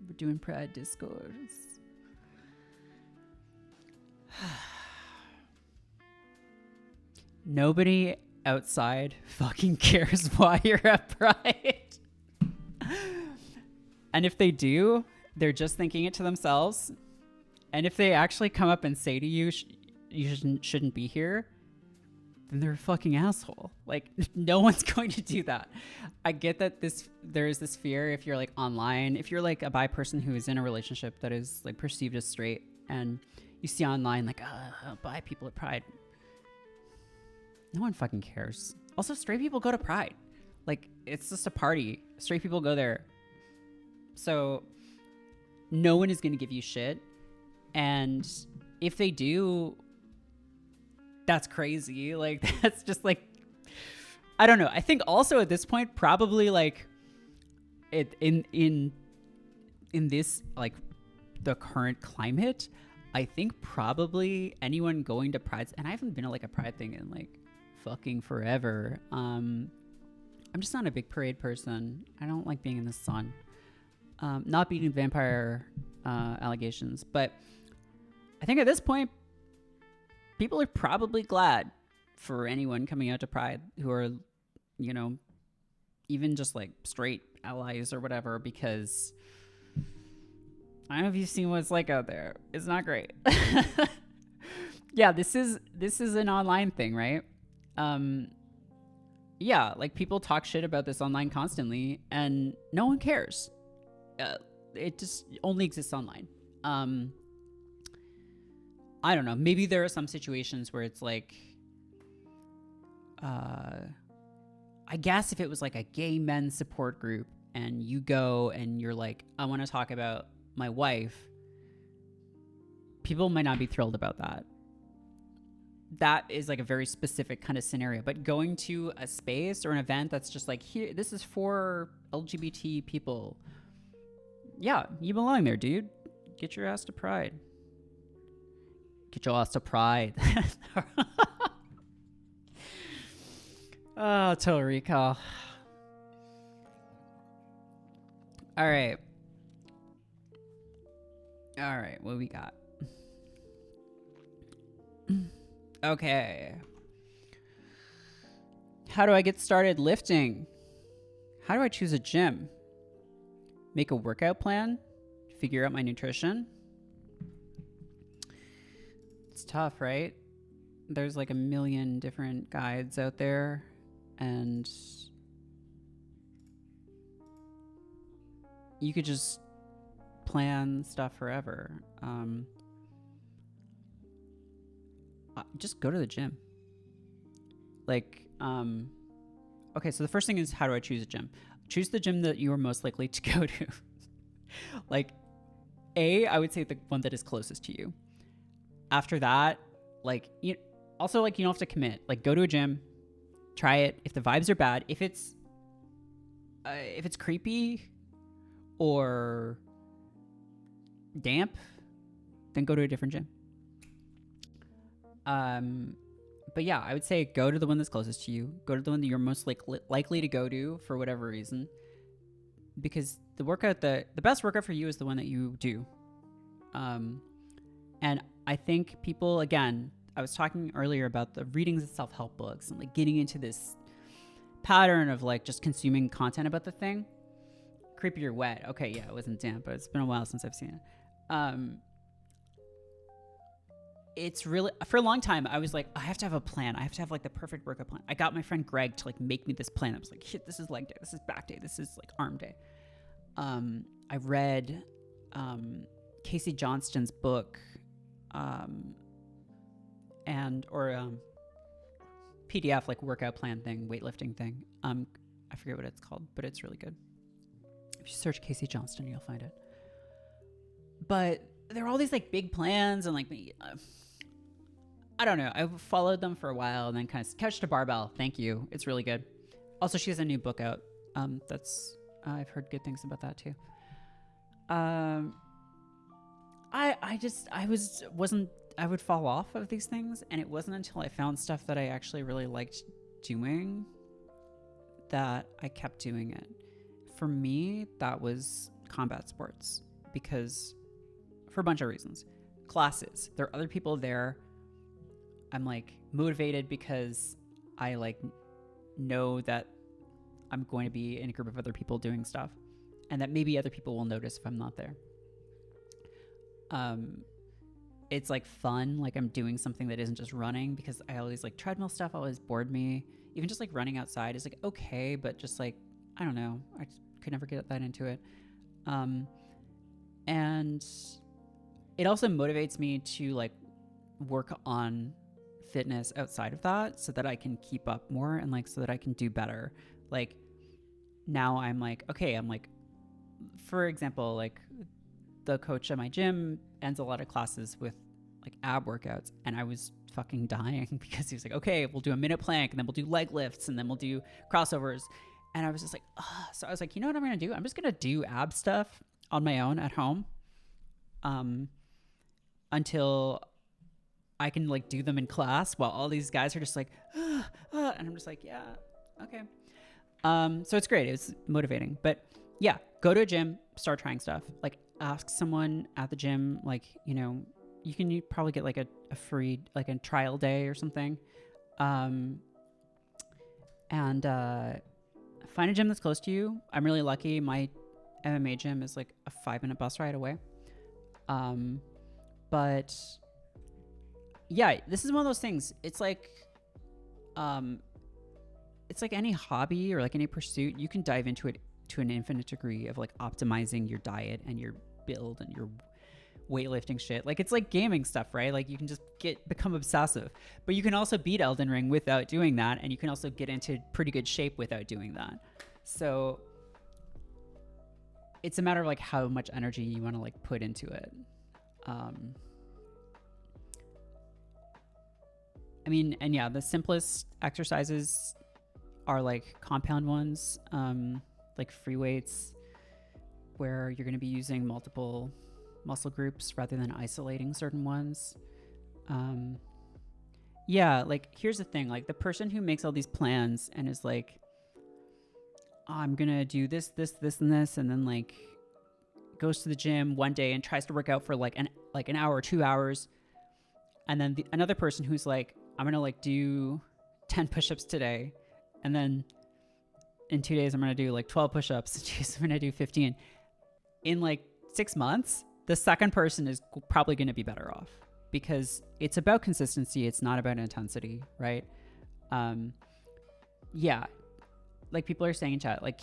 We're doing pride discourse. Nobody outside fucking cares why you're at Pride. And if they do, they're just thinking it to themselves. And if they actually come up and say to you, you shouldn't be here, then they're a fucking asshole. Like, no one's going to do that. I get that there is this fear if you're like online, if you're like a bi person who is in a relationship that is like perceived as straight, and you see online like, bi people at Pride. No one fucking cares. Also, straight people go to Pride. Like, it's just a party. Straight people go there. So no one is going to give you shit. And if they do, that's crazy. Like, that's just like, I don't know. I think also at this point, probably like in this, like the current climate, I think probably anyone going to Prides, and I haven't been to like a Pride thing in like fucking forever. I'm just not a big parade person. I don't like being in the sun. Not beating vampire allegations, but I think at this point, people are probably glad for anyone coming out to Pride who are, even just like straight allies or whatever, because I don't know if you've seen what it's like out there. It's not great. Yeah, this is an online thing, right? Yeah, like people talk shit about this online constantly and no one cares. It just only exists online. I don't know. Maybe there are some situations where it's like, I guess if it was like a gay men's support group and you go and you're like, I want to talk about my wife, people might not be thrilled about that. That is like a very specific kind of scenario. But going to a space or an event that's just like, here, this is for LGBT people. Yeah, you belong there, dude. Get your ass to Pride. Get your ass to Pride. Oh, Total Recall. All right. What we got? Okay. How do I get started lifting? How do I choose a gym? Make a workout plan? Figure out my nutrition? It's tough, right? There's like a million different guides out there. and you could just plan stuff forever. Just go to the gym. Like, okay, so the first thing is, how do I choose a gym? Choose the gym that you are most likely to go to. Like, I would say the one that is closest to you. After that, like, you don't have to commit. Like, go to a gym, try it. If the vibes are bad, if it's creepy or damp, then go to a different gym. But yeah, I would say go to the one that's closest to you. Go to the one that you're most likely to go to for whatever reason, because the best workout for you is the one that you do. And I think people, again, I was talking earlier about the readings of self-help books and like getting into this pattern of like just consuming content about the thing. Creepy or wet. Okay, yeah, it wasn't damp, but it's been a while since I've seen it. It's really, for a long time, I was like, I have to have a plan. I have to have like the perfect workout plan. I got my friend Greg to like make me this plan. I was like, shit, this is leg day. This is back day. This is like arm day. I read Casey Johnston's book, PDF, like workout plan thing, weightlifting thing. I forget what it's called, but it's really good. If you search Casey Johnston, you'll find it. But there are all these like big plans and like I don't know. I followed them for a while and then kind of Couch to Barbell. Thank you. It's really good. Also, she has a new book out. I've heard good things about that too. I would fall off of these things, and it wasn't until I found stuff that I actually really liked doing that I kept doing it. For me, that was combat sports, because for a bunch of reasons. Classes. There are other people there. I'm like motivated because I like know that I'm going to be in a group of other people doing stuff, and that maybe other people will notice if I'm not there. It's like fun, like I'm doing something that isn't just running, because I always like treadmill stuff always bored me. Even just like running outside is like okay, but just like, I don't know, I could never get that into it. And it also motivates me to like work on fitness outside of that so that I can keep up more and like so that I can do better. Like now I'm like, okay, I'm like, for example, like the coach at my gym ends a lot of classes with like ab workouts, and I was fucking dying because he was like, okay, we'll do a minute plank and then we'll do leg lifts and then we'll do crossovers. And I was just like, ugh. So I was like, you know what I'm going to do? I'm just going to do ab stuff on my own at home until I can like do them in class while all these guys are just like, and I'm just like, yeah, okay. So it's great. It's motivating. But yeah, go to a gym, start trying stuff. Like ask someone at the gym, like, you know, you probably get like a free, like a trial day or something. And find a gym that's close to you. I'm really lucky. My MMA gym is like a 5-minute bus ride away. But yeah, this is one of those things. It's like any hobby or like any pursuit. You can dive into it to an infinite degree of like optimizing your diet and your build and your weightlifting shit. Like it's like gaming stuff, right? Like you can just become obsessive, but you can also beat Elden Ring without doing that, and you can also get into pretty good shape without doing that. So it's a matter of like how much energy you want to like put into it. I mean, and yeah, the simplest exercises are like compound ones, like free weights, where you're going to be using multiple muscle groups rather than isolating certain ones. Yeah, like here's the thing, like the person who makes all these plans and is like, oh, I'm going to do this, and this, and then like goes to the gym one day and tries to work out for like an hour or 2 hours. And then another person who's like, I'm going to like do 10 push-ups today. And then in 2 days, I'm going to do like 12 push-ups. In 2 days, I'm going to do 15. In like 6 months, the second person is probably going to be better off, because it's about consistency. It's not about intensity, right? yeah, like people are saying in chat, like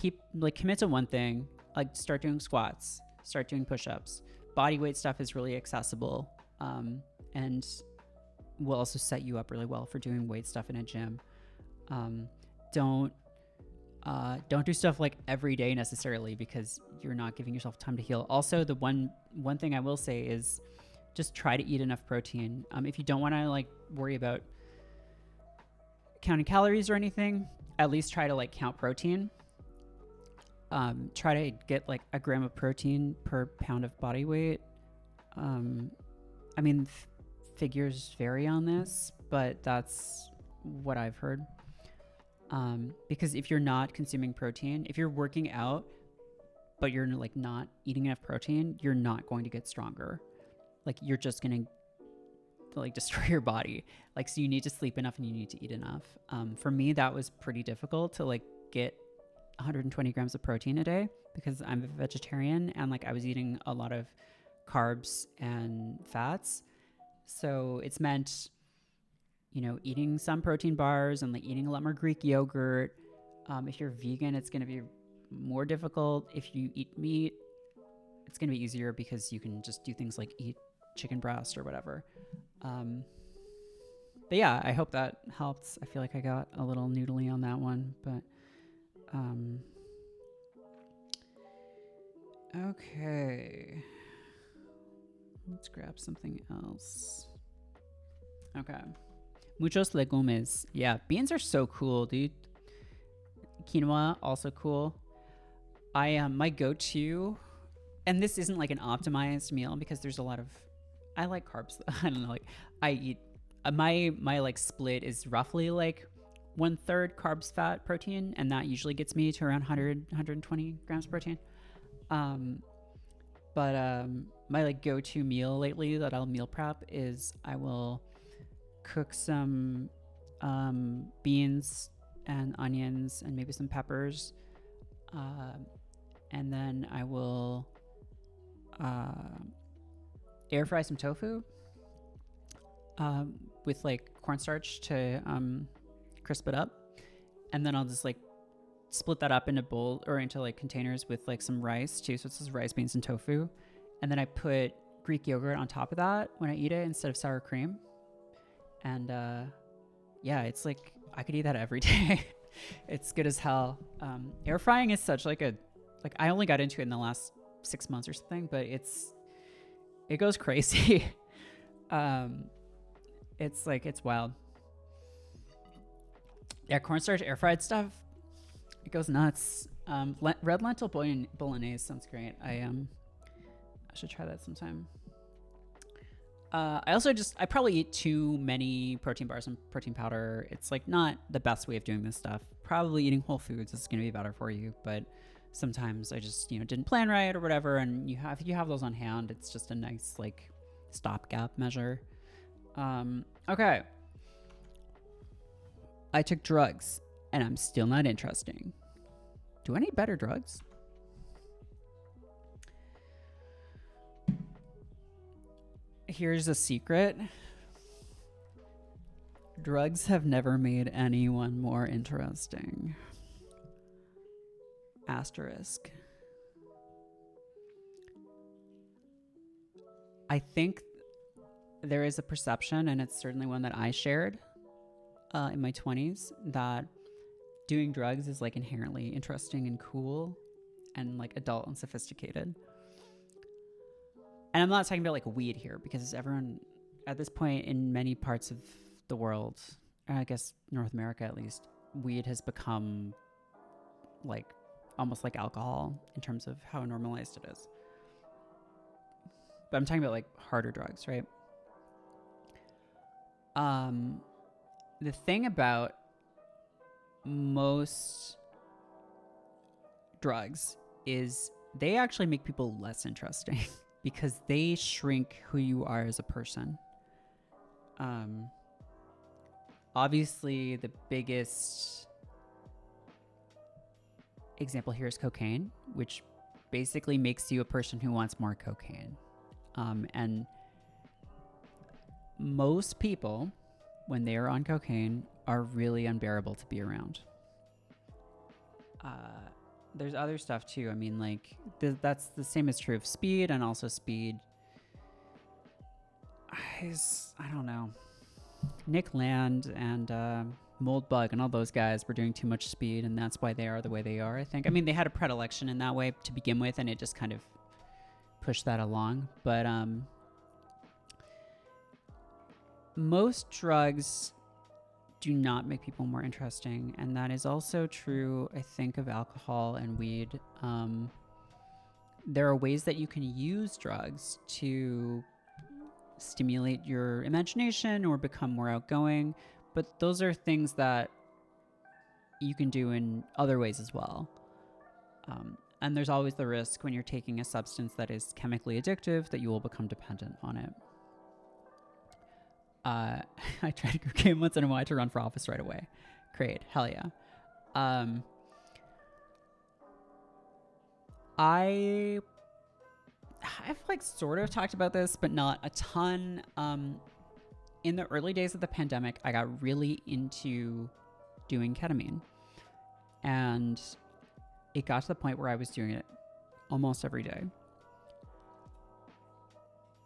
commit to one thing, like start doing squats, start doing push-ups. Body weight stuff is really accessible, and will also set you up really well for doing weight stuff in a gym. Don't do stuff like every day necessarily, because you're not giving yourself time to heal. Also, the one thing I will say is just try to eat enough protein. If you don't want to like worry about counting calories or anything, at least try to like count protein. Try to get like a gram of protein per pound of body weight. I mean, figures vary on this, but that's what I've heard. Because if you're not consuming protein, if you're working out, but you're like not eating enough protein, you're not going to get stronger. Like you're just going to like destroy your body. Like, so you need to sleep enough and you need to eat enough. For me, that was pretty difficult to like get 120 grams of protein a day because I'm a vegetarian and like I was eating a lot of carbs and fats. So it's meant, you know, eating some protein bars and like eating a lot more Greek yogurt. If you're vegan, it's going to be more difficult. If you eat meat, it's going to be easier because you can just do things like eat chicken breast or whatever. But yeah, I hope that helps. I feel like I got a little noodly on that one, but okay. Let's grab something else. Okay. Muchos legumes. Yeah, beans are so cool, dude. Quinoa, also cool. My go-to, and this isn't like an optimized meal because there's a lot of, I like carbs. I don't know, like I eat, my like split is roughly like 1/3 carbs, fat, protein, and that usually gets me to around 120 grams of protein. But my like go-to meal lately that I'll meal prep is I will cook some beans and onions and maybe some peppers, and then I will air fry some tofu with like cornstarch to crisp it up, and then I'll just like split that up into bowl or into like containers with like some rice too. So it's just rice, beans, and tofu, and then I put Greek yogurt on top of that when I eat it instead of sour cream. And yeah, it's like I could eat that every day. It's good as hell. Air frying is such like I only got into it in the last 6 months or something, but it goes crazy. It's wild. Yeah, cornstarch air fried stuff, it goes nuts. Red lentil bolognese sounds great. I should try that sometime. I probably eat too many protein bars and protein powder. It's like not the best way of doing this stuff. Probably eating whole foods is going to be better for you, but sometimes I just, didn't plan right or whatever. And if you have those on hand, it's just a nice like stopgap measure. Okay. I took drugs and I'm still not interesting. Do I need better drugs? Here's a secret. Drugs have never made anyone more interesting. Asterisk. I think there is a perception, and it's certainly one that I shared in my 20s, that doing drugs is like inherently interesting and cool and like adult and sophisticated. And I'm not talking about like weed here, because everyone at this point in many parts of the world, I guess North America at least, weed has become like almost like alcohol in terms of how normalized it is. But I'm talking about like harder drugs, right? The thing about most drugs is they actually make people less interesting because they shrink who you are as a person. Obviously, the biggest example here is cocaine, which basically makes you a person who wants more cocaine. And most people, when they are on cocaine, are really unbearable to be around. there's other stuff too. I mean, like that's the same is true of speed, and also speed is, I don't know, Nick Land and Moldbug and all those guys were doing too much speed, and that's why they are the way they are, I think. I mean, they had a predilection in that way to begin with, and it just kind of pushed that along. But most drugs do not make people more interesting, and that is also true, I think, of alcohol and weed. There are ways that you can use drugs to stimulate your imagination or become more outgoing, but those are things that you can do in other ways as well. And there's always the risk when you're taking a substance that is chemically addictive that you will become dependent on it. I tried cocaine once and I wanted to run for office right away. Great. Hell yeah. I've like sort of talked about this, but not a ton. In the early days of the pandemic, I got really into doing ketamine, and it got to the point where I was doing it almost every day.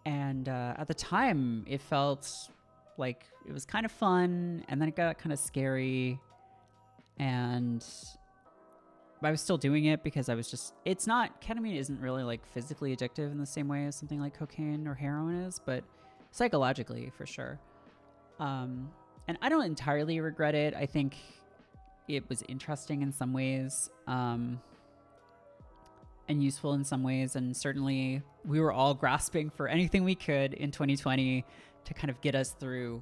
And at the time, it felt like it was kind of fun, and then it got kind of scary, and I was still doing it because I was just, it's not, ketamine isn't really like physically addictive in the same way as something like cocaine or heroin is, but psychologically for sure. And I don't entirely regret it. I think it was interesting in some ways, and useful in some ways. And certainly we were all grasping for anything we could in 2020 to kind of get us through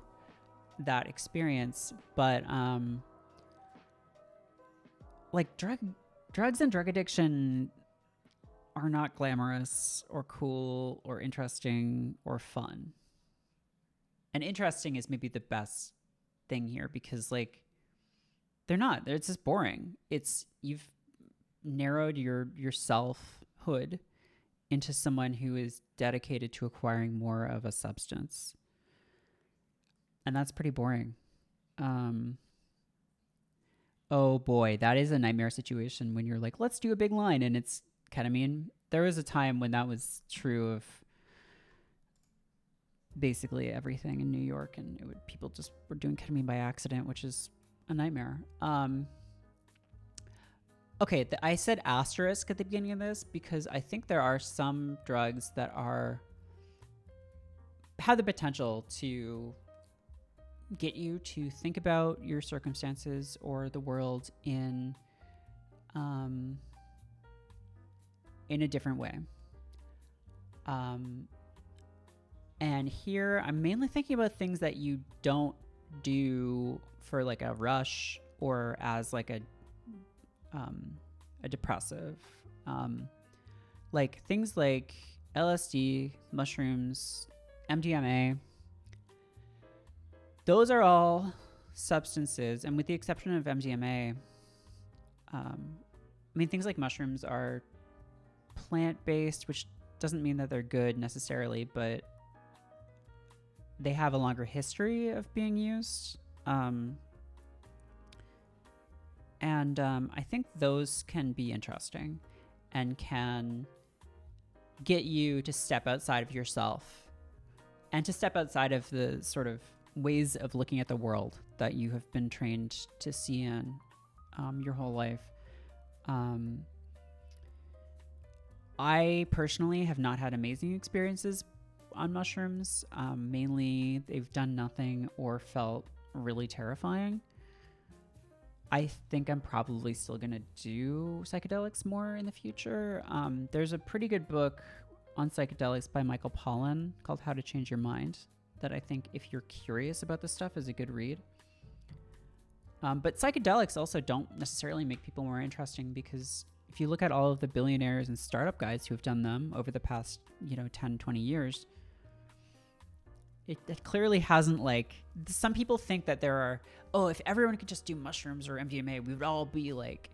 that experience. But, like drugs and drug addiction are not glamorous or cool or interesting or fun. And interesting is maybe the best thing here, because like they're not. It's just boring. It's, you've narrowed your selfhood into someone who is dedicated to acquiring more of a substance. And that's pretty boring. Oh boy, that is a nightmare situation when you're like, let's do a big line and it's ketamine. There was a time when that was true of basically everything in New York, and people just were doing ketamine by accident, which is a nightmare. Okay, I said asterisk at the beginning of this because I think there are some drugs that have the potential to get you to think about your circumstances or the world in a different way. And here I'm mainly thinking about things that you don't do for like a rush or as like a depressive, like things like LSD, mushrooms, MDMA. Those are all substances, and with the exception of MDMA, I mean, things like mushrooms are plant-based, which doesn't mean that they're good necessarily, but they have a longer history of being used. And I think those can be interesting and can get you to step outside of yourself and to step outside of the sort of ways of looking at the world that you have been trained to see in your whole life. I personally have not had amazing experiences on mushrooms. Mainly they've done nothing or felt really terrifying. I think I'm probably still going to do psychedelics more in the future. There's a pretty good book on psychedelics by Michael Pollan called How to Change Your Mind that I think if you're curious about this stuff is a good read. But psychedelics also don't necessarily make people more interesting, because if you look at all of the billionaires and startup guys who have done them over the past, 10, 20 years, it clearly hasn't, like, some people think that there are, if everyone could just do mushrooms or MDMA, we would all be like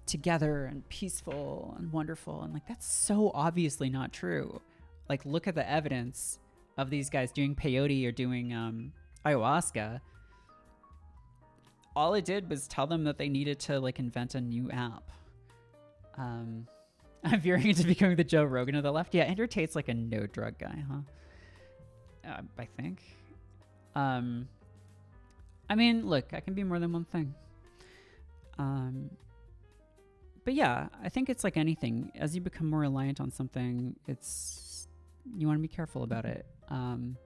together and peaceful and wonderful. And like, that's so obviously not true. Like, look at the evidence of these guys doing peyote or doing ayahuasca. all it did was tell them that they needed to like invent a new app. I'm veering into becoming the Joe Rogan of the left. Yeah, Andrew Tate's like a no drug guy, huh? I think. I mean, look, I can be more than one thing. But yeah, I think it's like anything. As you become more reliant on something, you want to be careful about it. Can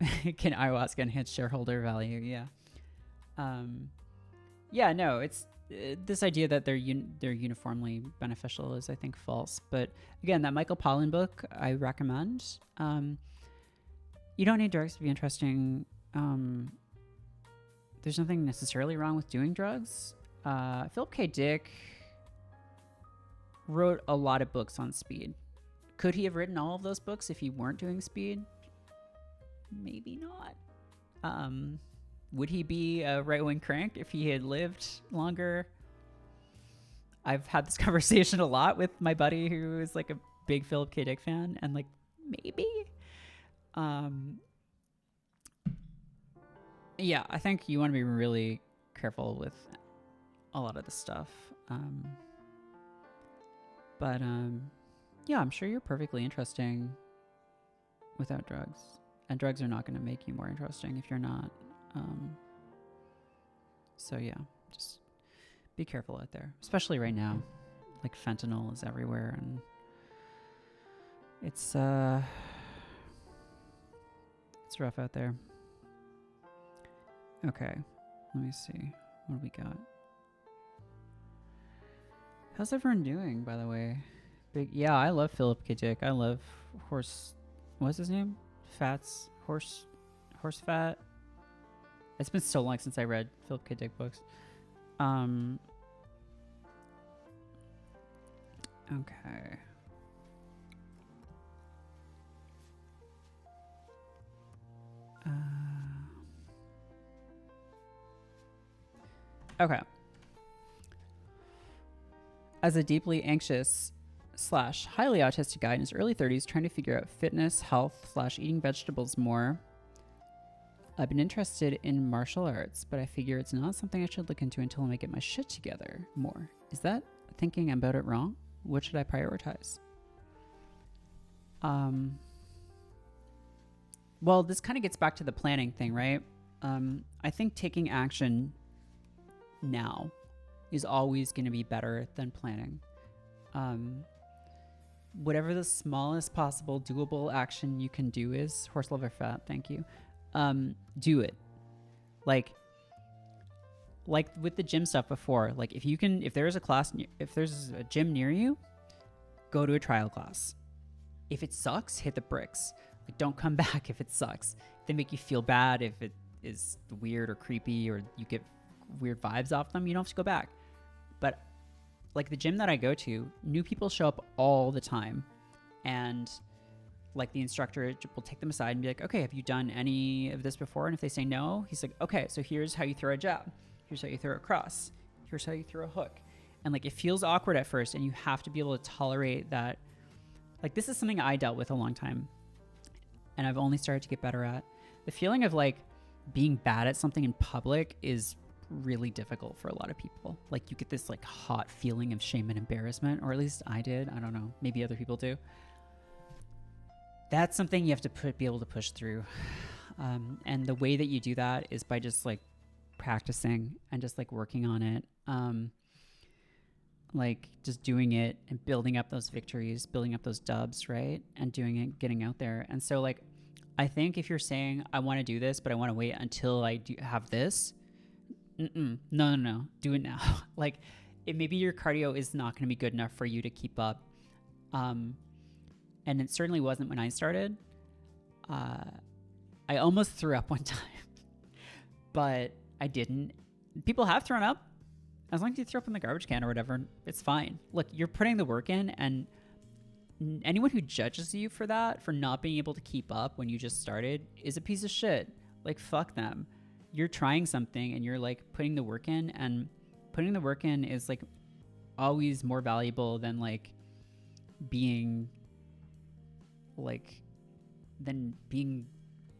ayahuasca enhance shareholder value? Yeah. Yeah, no, it's this idea that they're uniformly beneficial is, I think, false. But again, that Michael Pollan book I recommend. You don't need drugs to be interesting. There's nothing necessarily wrong with doing drugs. Philip K. Dick wrote a lot of books on speed. Could he have written all of those books if he weren't doing speed? Maybe not. Would he be a right-wing crank if he had lived longer? I've had this conversation a lot with my buddy who is like a big Philip K. Dick fan, and like maybe. Yeah, I think you want to be really careful with a lot of this stuff. But yeah, I'm sure you're perfectly interesting without drugs. And drugs are not going to make you more interesting if you're not. So yeah, just be careful out there, especially right now. Like fentanyl is everywhere, and it's rough out there. Okay, let me see. What do we got? How's everyone doing, by the way? Yeah, I love Philip K. Dick. I love what's his name? Horse Fat. It's been so long since I read Philip K. Dick books. Okay. Okay. As a deeply anxious / highly autistic guy in his early 30s trying to figure out fitness, health / eating vegetables more, I've been interested in martial arts, but I figure it's not something I should look into until I get my shit together more. Is that thinking about it wrong? What should I prioritize? Well, this kind of gets back to the planning thing, right? I think taking action now is always going to be better than planning. Whatever the smallest possible doable action you can do is, horse lover fat, thank you. Do it. Like with the gym stuff before, like if there's a gym near you, go to a trial class. If it sucks, hit the bricks. Like, don't come back if it sucks. If they make you feel bad, if it is weird or creepy or you get weird vibes off them, you don't have to go back. But like the gym that I go to, new people show up all the time, and like the instructor will take them aside and be like, okay, have you done any of this before? And if they say no, he's like, okay, so here's how you throw a jab. Here's how you throw a cross. Here's how you throw a hook. And like, it feels awkward at first, and you have to be able to tolerate that. Like, this is something I dealt with a long time, and I've only started to get better at. The feeling of like being bad at something in public is really difficult for a lot of people. Like, you get this like hot feeling of shame and embarrassment, or at least I did. I don't know, maybe other people do. That's something you have to be able to push through. And the way that you do that is by just like practicing and just like working on it. Like just doing it and building up those victories, building up those dubs, right? And doing it, getting out there. And so like, I think if you're saying, I want to do this, but I want to wait until I have this, no, do it now. Like, maybe your cardio is not going to be good enough for you to keep up. And it certainly wasn't when I started. I almost threw up one time, but I didn't. People have thrown up. As long as you throw up in the garbage can or whatever, it's fine. Look, you're putting the work in, and anyone who judges you for that, for not being able to keep up when you just started, is a piece of shit. Like, fuck them. You're trying something and you're like putting the work in, and putting the work in is like always more valuable than like being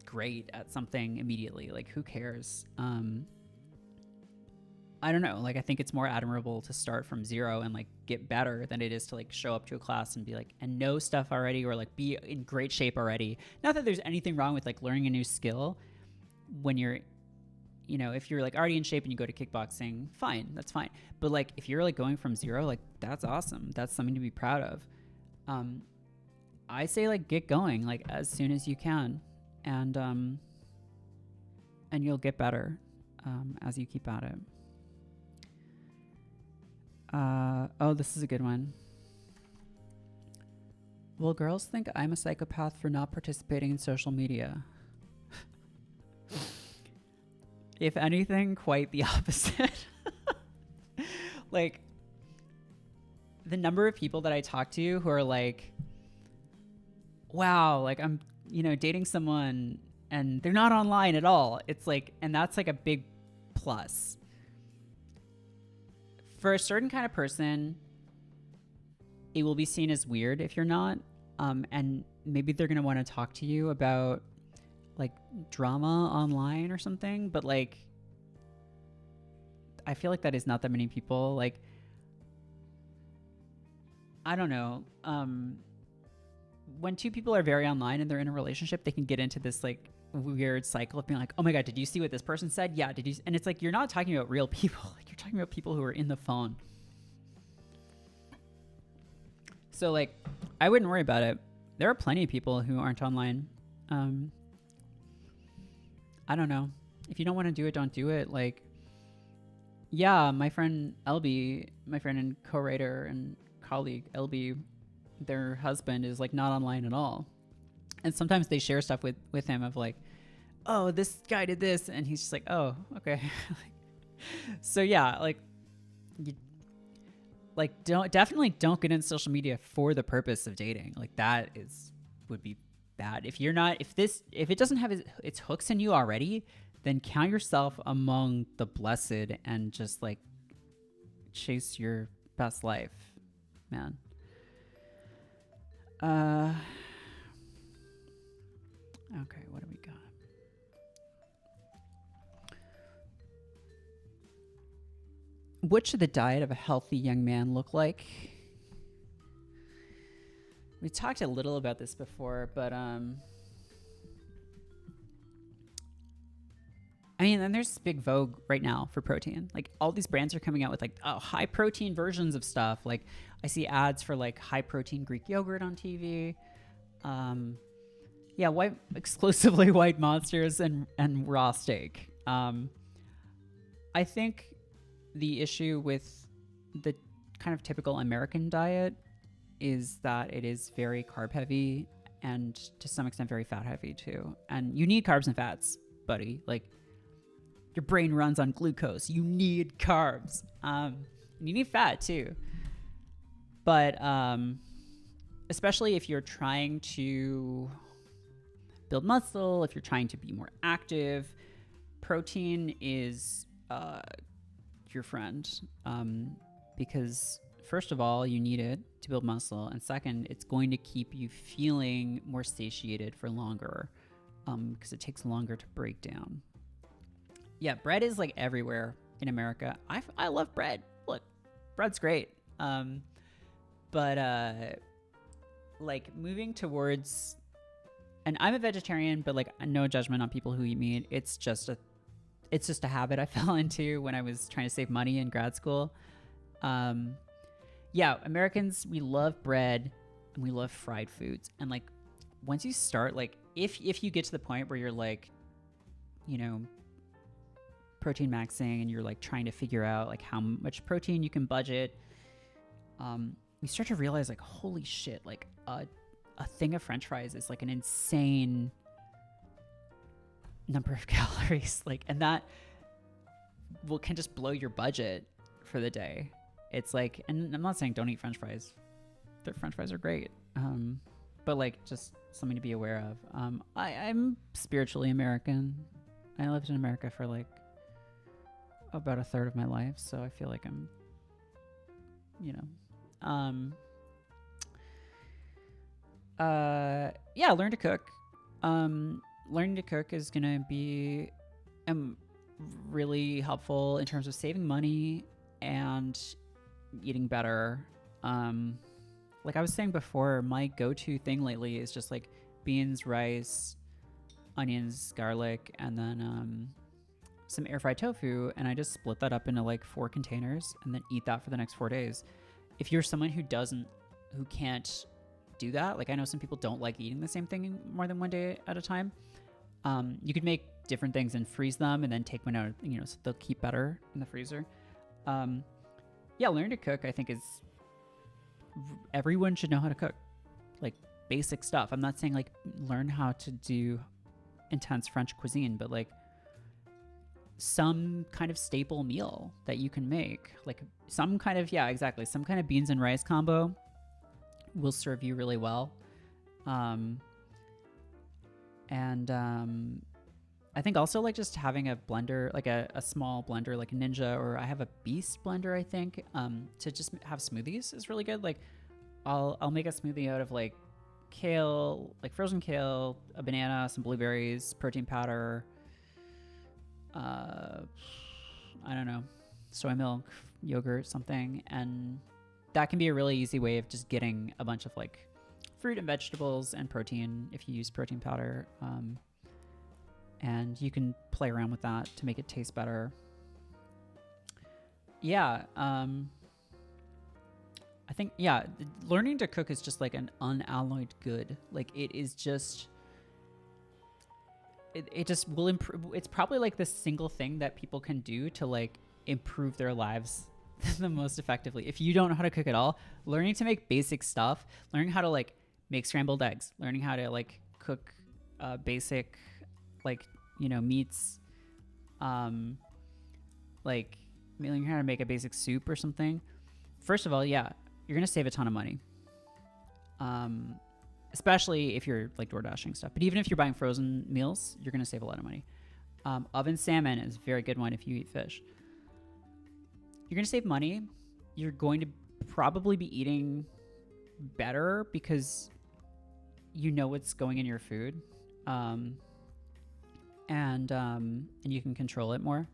great at something immediately. Like, who cares? I don't know. Like, I think it's more admirable to start from zero and like get better than it is to like show up to a class and be like, and know stuff already, or like be in great shape already. Not that there's anything wrong with like learning a new skill when you're, you know, if you're like already in shape and you go to kickboxing, fine, that's fine. But like, if you're like going from zero, like that's awesome. That's something to be proud of. I say like get going like as soon as you can, and you'll get better as you keep at it. Oh, this is a good one. Will girls think I'm a psychopath for not participating in social media? If anything, quite the opposite. Like, the number of people that I talk to who are like, wow, like I'm, you know, dating someone and they're not online at all. It's like, and that's like a big plus. For a certain kind of person, it will be seen as weird if you're not. And maybe they're going to want to talk to you about like drama online or something. But like, I feel like that is not that many people. Like, I don't know. When two people are very online and they're in a relationship, they can get into this like weird cycle of being like, oh my God, did you see what this person said? Yeah. Did you? And it's like, you're not talking about real people. Like, you're talking about people who are in the phone. So like, I wouldn't worry about it. There are plenty of people who aren't online. I don't know. If you don't want to do it, don't do it. Like, yeah, my friend LB, my friend and co-writer and colleague LB, their husband is like not online at all. And sometimes they share stuff with him of like, oh, this guy did this. And he's just like, oh, okay. So yeah, like, definitely don't get into social media for the purpose of dating. Like that would be bad. If it doesn't have its hooks in you already, then count yourself among the blessed and just like chase your best life, man. Okay, what do we got? What should the diet of a healthy young man look like? We talked a little about this before, but I mean, and there's big vogue right now for protein. Like all these brands are coming out with like high protein versions of stuff. Like I see ads for like high protein Greek yogurt on TV. Yeah, exclusively white monsters and raw steak. I think the issue with the kind of typical American diet is that it is very carb heavy and to some extent very fat heavy too. And you need carbs and fats, buddy. Like your brain runs on glucose. You need carbs. You need fat too. But especially if you're trying to build muscle, if you're trying to be more active, protein is your friend. Because first of all, you need it to build muscle. And second, it's going to keep you feeling more satiated for longer because it takes longer to break down. Yeah, bread is like everywhere in America. I love bread. Look, bread's great. But like moving towards, and I'm a vegetarian, but like no judgment on people who eat meat. It's just a habit I fell into when I was trying to save money in grad school. Yeah, Americans, we love bread and we love fried foods. And like once you start, like if you get to the point where you're like, you know, protein maxing and you're like trying to figure out like how much protein you can budget, you start to realize like, holy shit, like a thing of French fries is like an insane number of calories. Like, and that can just blow your budget for the day. It's like, and I'm not saying don't eat French fries. Their French fries are great. But like just something to be aware of. I'm spiritually American. I lived in America for like about a third of my life. So I feel like I'm, you know, yeah, learn to cook. Learning to cook is going to be, really helpful in terms of saving money and eating better. Like I was saying before, my go-to thing lately is just like beans, rice, onions, garlic, and then some air fried tofu, and I just split that up into like 4 containers and then eat that for the next 4 days. If you're someone who can't do that, like I know some people don't like eating the same thing more than one day at a time, you could make different things and freeze them and then take one out, so they'll keep better in the freezer. Learning to cook, I think, is everyone should know how to cook, like basic stuff. I'm not saying like learn how to do intense French cuisine, but like some kind of staple meal that you can make, like some kind of beans and rice combo will serve you really well. I think also like just having a blender, like a small blender, like a Ninja, or I have a Beast blender, I think, to just have smoothies is really good. Like I'll make a smoothie out of like kale, like frozen kale, a banana, some blueberries, protein powder, I don't know, soy milk, yogurt, something. And that can be a really easy way of just getting a bunch of like fruit and vegetables and protein if you use protein powder. And you can play around with that to make it taste better. I think, learning to cook is just like an unalloyed good. Like it is just, it just will improve. It's probably like the single thing that people can do to like improve their lives the most effectively. If you don't know how to cook at all, learning to make basic stuff, learning how to like make scrambled eggs, learning how to like cook basic like, meats, like learning how to make a basic soup or something. First of all, you're going to save a ton of money. Especially if you're like door dashing stuff. But even if you're buying frozen meals, you're going to save a lot of money. Oven salmon is a very good one if you eat fish. You're going to save money. You're going to probably be eating better because you know what's going in your food. And you can control it more.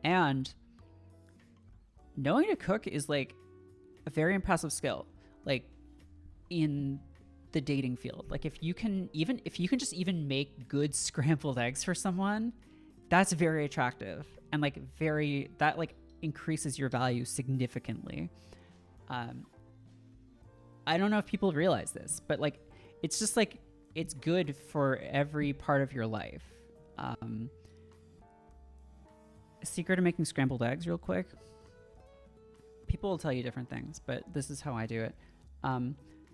And knowing to cook is like a very impressive skill, like in the dating field. Like if you can just even make good scrambled eggs for someone, that's very attractive and like that like increases your value significantly. I don't know if people realize this, but like it's just like it's good for every part of your life. A secret of making scrambled eggs real quick. People will tell you different things, but this is how I do it.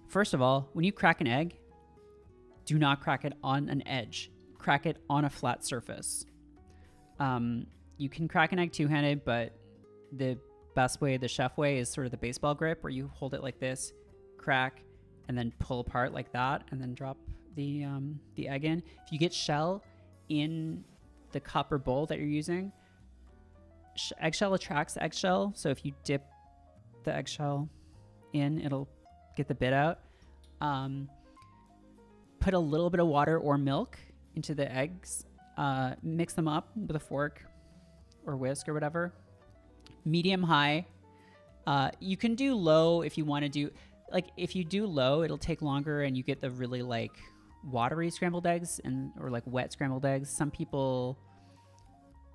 First of all, when you crack an egg, do not crack it on an edge. Crack it on a flat surface. You can crack an egg two-handed, but the best way, the chef way, is sort of the baseball grip where you hold it like this, crack, and then pull apart like that, and then drop the egg in. If you get shell in the cup or bowl that you're using, eggshell attracts eggshell, so if you dip the eggshell in, it'll get the bit out. Put a little bit of water or milk into the eggs, mix them up with a fork or whisk or whatever. Medium high. You can do low if you want to do, like if you do low, it'll take longer and you get the really like watery scrambled eggs or like wet scrambled eggs. Some people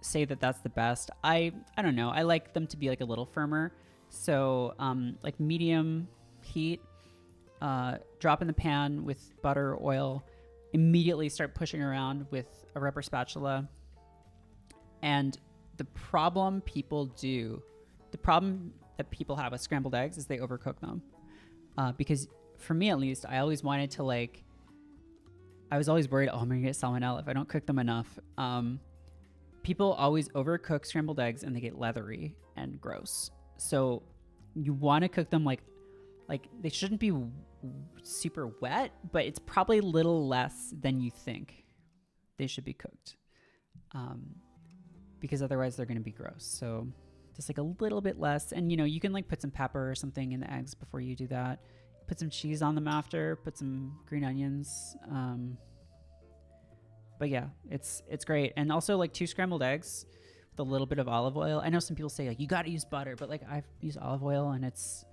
say that that's the best. I don't know. I like them to be like a little firmer. So like medium heat, drop in the pan with butter, oil, immediately start pushing around with a rubber spatula. And the problem that people have with scrambled eggs is they overcook them. Because for me at least, I always wanted to like, I was always worried, I'm going to get salmonella if I don't cook them enough. People always overcook scrambled eggs and they get leathery and gross. So you want to cook them like they shouldn't be super wet, but it's probably a little less than you think they should be cooked. Because otherwise they're going to be gross. So just like a little bit less. And you can like put some pepper or something in the eggs before you do that. Put some cheese on them after, put some green onions. But yeah, it's great. And also like 2 scrambled eggs with a little bit of olive oil. I know some people say like you got to use butter, but like I've used olive oil and it's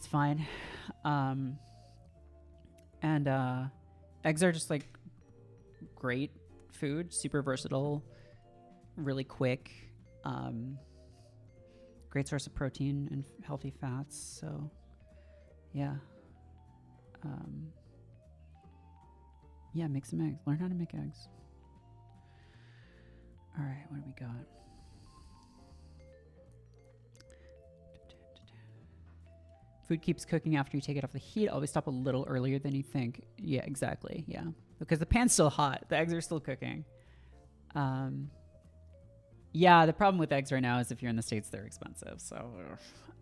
fine. And eggs are just like great food, super versatile, really quick, great source of protein and healthy fats. So yeah. Yeah, make some eggs. Learn how to make eggs. All right, what do we got? Food keeps cooking after you take it off the heat. Always stop a little earlier than you think. Yeah, exactly. Yeah, because the pan's still hot. The eggs are still cooking. Yeah, the problem with eggs right now is if you're in the States, they're expensive. So,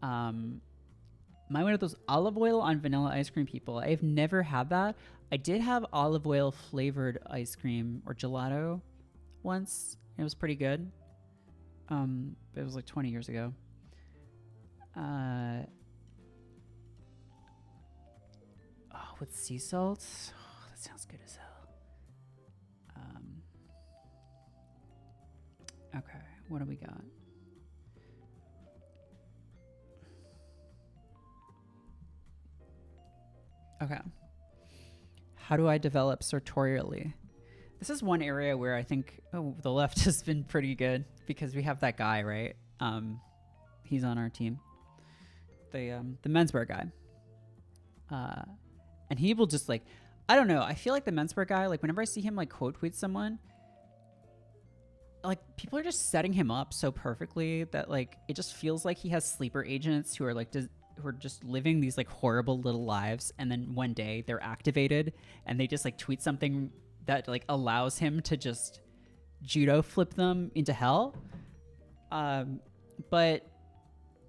I'm one of those olive oil on vanilla ice cream people. I've never had that. I did have olive oil flavored ice cream or gelato once. It was pretty good. It was like 20 years ago. With sea salt? Oh, that sounds good as hell. Okay, what do we got? Okay. How do I develop sartorially? This is one area where I think the left has been pretty good because we have that guy, right? He's on our team. The menswear guy. And he will just like, I don't know. I feel like the menswear guy, like whenever I see him like quote tweet someone, like people are just setting him up so perfectly that like it just feels like he has sleeper agents who are like who are just living these like horrible little lives, and then one day they're activated and they just like tweet something that like allows him to just judo flip them into hell. But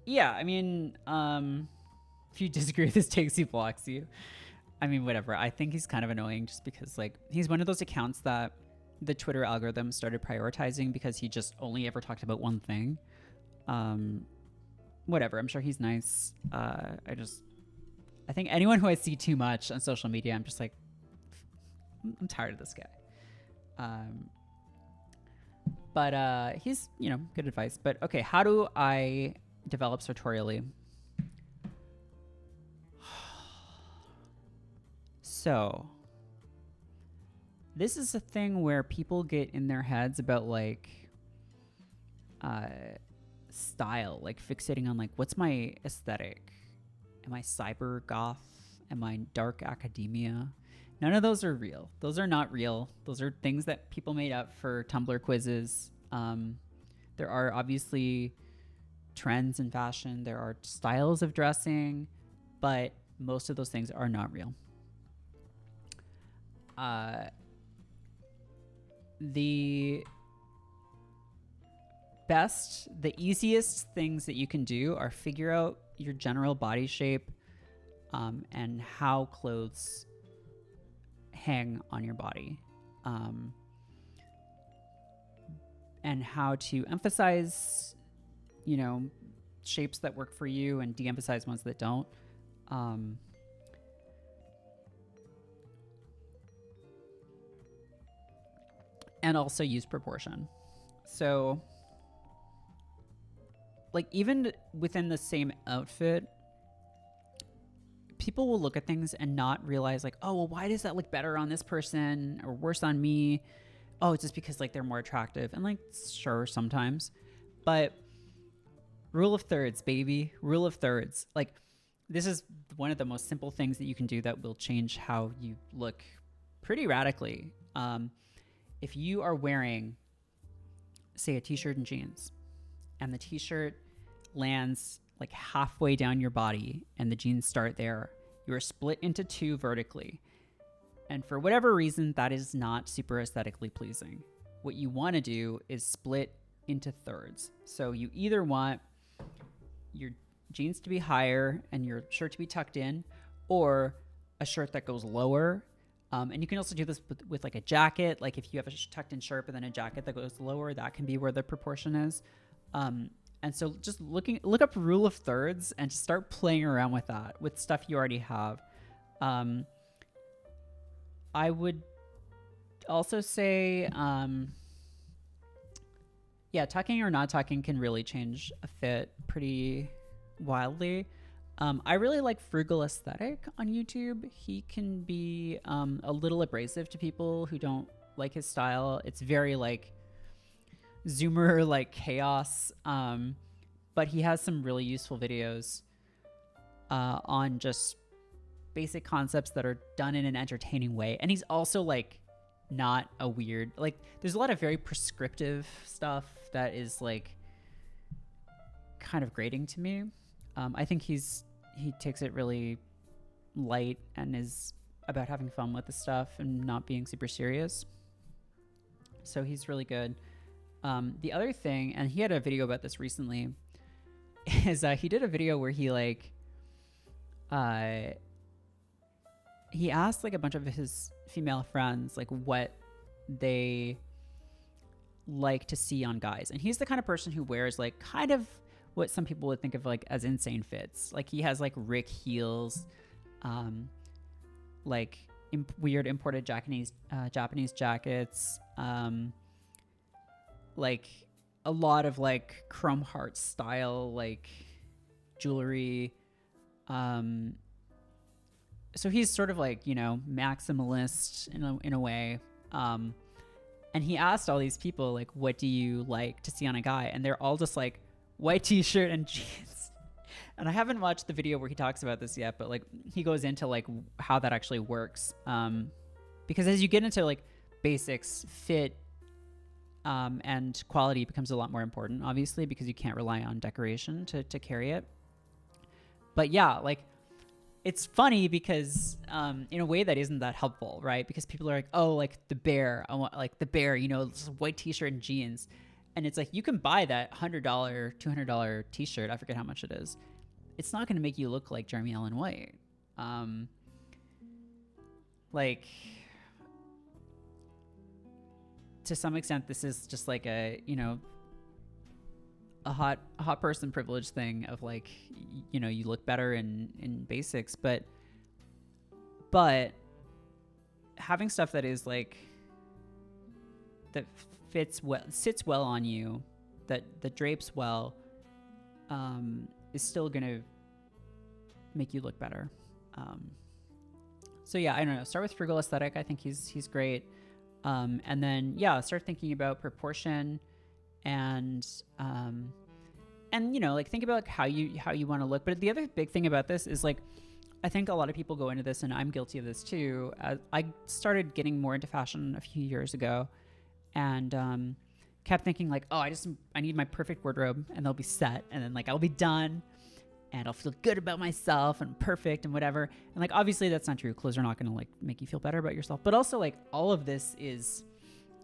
yeah, I mean, if you disagree with his takes, he blocks you. I mean, whatever. I think he's kind of annoying just because like he's one of those accounts that the Twitter algorithm started prioritizing because he just only ever talked about one thing. Whatever. I'm sure he's nice. I think anyone who I see too much on social media, I'm just like, I'm tired of this guy. But he's, good advice. But okay, how do I develop sartorially? So, this is a thing where people get in their heads about like style, like fixating on like what's my aesthetic? Am I cyber goth? Am I dark academia? None of those are real. Those are not real. Those are things that people made up for Tumblr quizzes. There are obviously trends in fashion. There are styles of dressing, but most of those things are not real. The easiest things that you can do are figure out your general body shape and how clothes hang on your body, and how to emphasize, shapes that work for you and de-emphasize ones that don't. And also use proportion. So, like, even within the same outfit, people will look at things and not realize, like, oh, well, why does that look better on this person or worse on me? Oh, it's just because, like, they're more attractive. And, like, sure, sometimes. But rule of thirds, baby. Rule of thirds. Like, this is one of the most simple things that you can do that will change how you look pretty radically. If you are wearing, say, a t-shirt and jeans, and the t-shirt lands like halfway down your body and the jeans start there, you are split into two vertically. And for whatever reason, that is not super aesthetically pleasing. What you want to do is split into thirds. So you either want your jeans to be higher and your shirt to be tucked in, or a shirt that goes lower. And you can also do this with like a jacket. Like if you have a tucked in shirt, but then a jacket that goes lower, that can be where the proportion is. And so just look up rule of thirds and just start playing around with that with stuff you already have. I would also say, Yeah, tucking or not tucking can really change a fit pretty wildly. I really like Frugal Aesthetic on YouTube. He can be a little abrasive to people who don't like his style. It's very like Zoomer, like chaos. But he has some really useful videos on just basic concepts that are done in an entertaining way. And he's also like not a weird, like there's a lot of very prescriptive stuff that is like kind of grating to me. I think he takes it really light and is about having fun with the stuff and not being super serious. So he's really good. The other thing, and he had a video about this recently, is he did a video where he like he asked like a bunch of his female friends like what they like to see on guys, and he's the kind of person who wears like kind of what some people would think of like as insane fits. Like he has like Rick heels, like weird imported Japanese jackets, like a lot of like chrome heart style like jewelry. So he's sort of like, you know, maximalist in a way. And he asked all these people like, what do you like to see on a guy? And they're all just like white t-shirt and jeans. And I haven't watched the video where he talks about this yet, but like he goes into like how that actually works. Because as you get into like basics, fit, and quality becomes a lot more important, obviously, because you can't rely on decoration to carry it. But yeah, like it's funny because in a way that isn't that helpful, right? Because people are like, oh, like the bear, I want like the bear, you know, this white t-shirt and jeans. And it's like, you can buy that $100, $200 t-shirt. I forget how much it is. It's not going to make you look like Jeremy Allen White. Like, to some extent, this is just like a, you know, a hot person privilege thing of like, you know, you look better in basics, but having stuff that is like, that sits well on you, that drapes well, is still gonna make you look better. So yeah, I don't know. Start with Frugal Aesthetic. I think he's great. And then yeah, start thinking about proportion and you know, like think about how you want to look. But the other big thing about this is like, I think a lot of people go into this, and I'm guilty of this too. I started getting more into fashion a few years ago, and kept thinking like, oh, I need my perfect wardrobe, and they'll be set, and then like I'll be done, and I'll feel good about myself and perfect and whatever. And like obviously that's not true. Clothes are not going to like make you feel better about yourself. But also like all of this is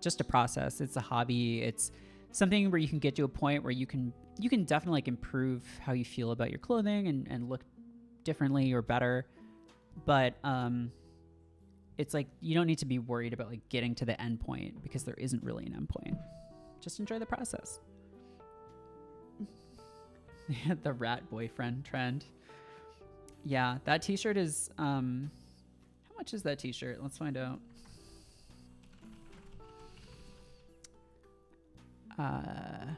just a process. It's a hobby. It's something where you can get to a point where you can definitely like improve how you feel about your clothing and look differently or better. But it's like you don't need to be worried about like getting to the end point, because there isn't really an end point. Just enjoy the process. The rat boyfriend trend. Yeah, that t-shirt is how much is that t-shirt? Let's find out. I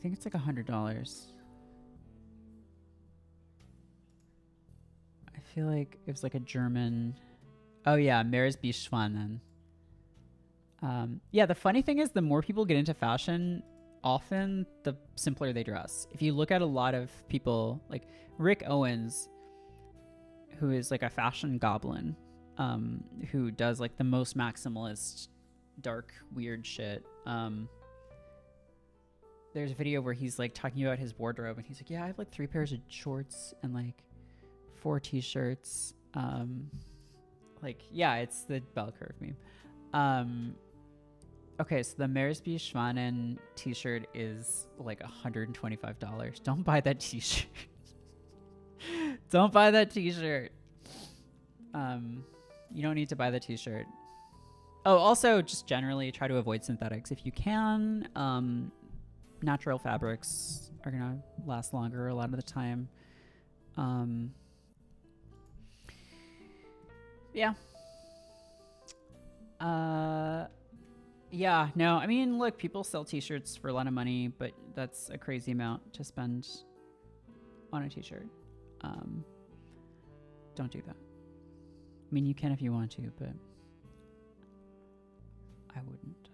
think it's like $100. I feel like it was like a German. Oh yeah, Meeresbeißschwanen. Yeah, the funny thing is, the more people get into fashion, often the simpler they dress. If you look at a lot of people, like Rick Owens, who is like a fashion goblin, who does like the most maximalist, dark, weird shit. There's a video where he's like talking about his wardrobe, and he's like, yeah, I have like 3 pairs of shorts and like 4 t-shirts. Like, yeah, it's the bell curve meme. Okay, so the Meeresbeißschwanen t-shirt is like $125. Don't buy that t-shirt. Don't buy that t-shirt. You don't need to buy the t-shirt. Oh, also, just generally try to avoid synthetics if you can. Natural fabrics are gonna last longer a lot of the time. Yeah. Yeah, no, I mean, look, people sell t-shirts for a lot of money, but that's a crazy amount to spend on a t-shirt. Don't do that. I mean, you can if you want to, but I wouldn't.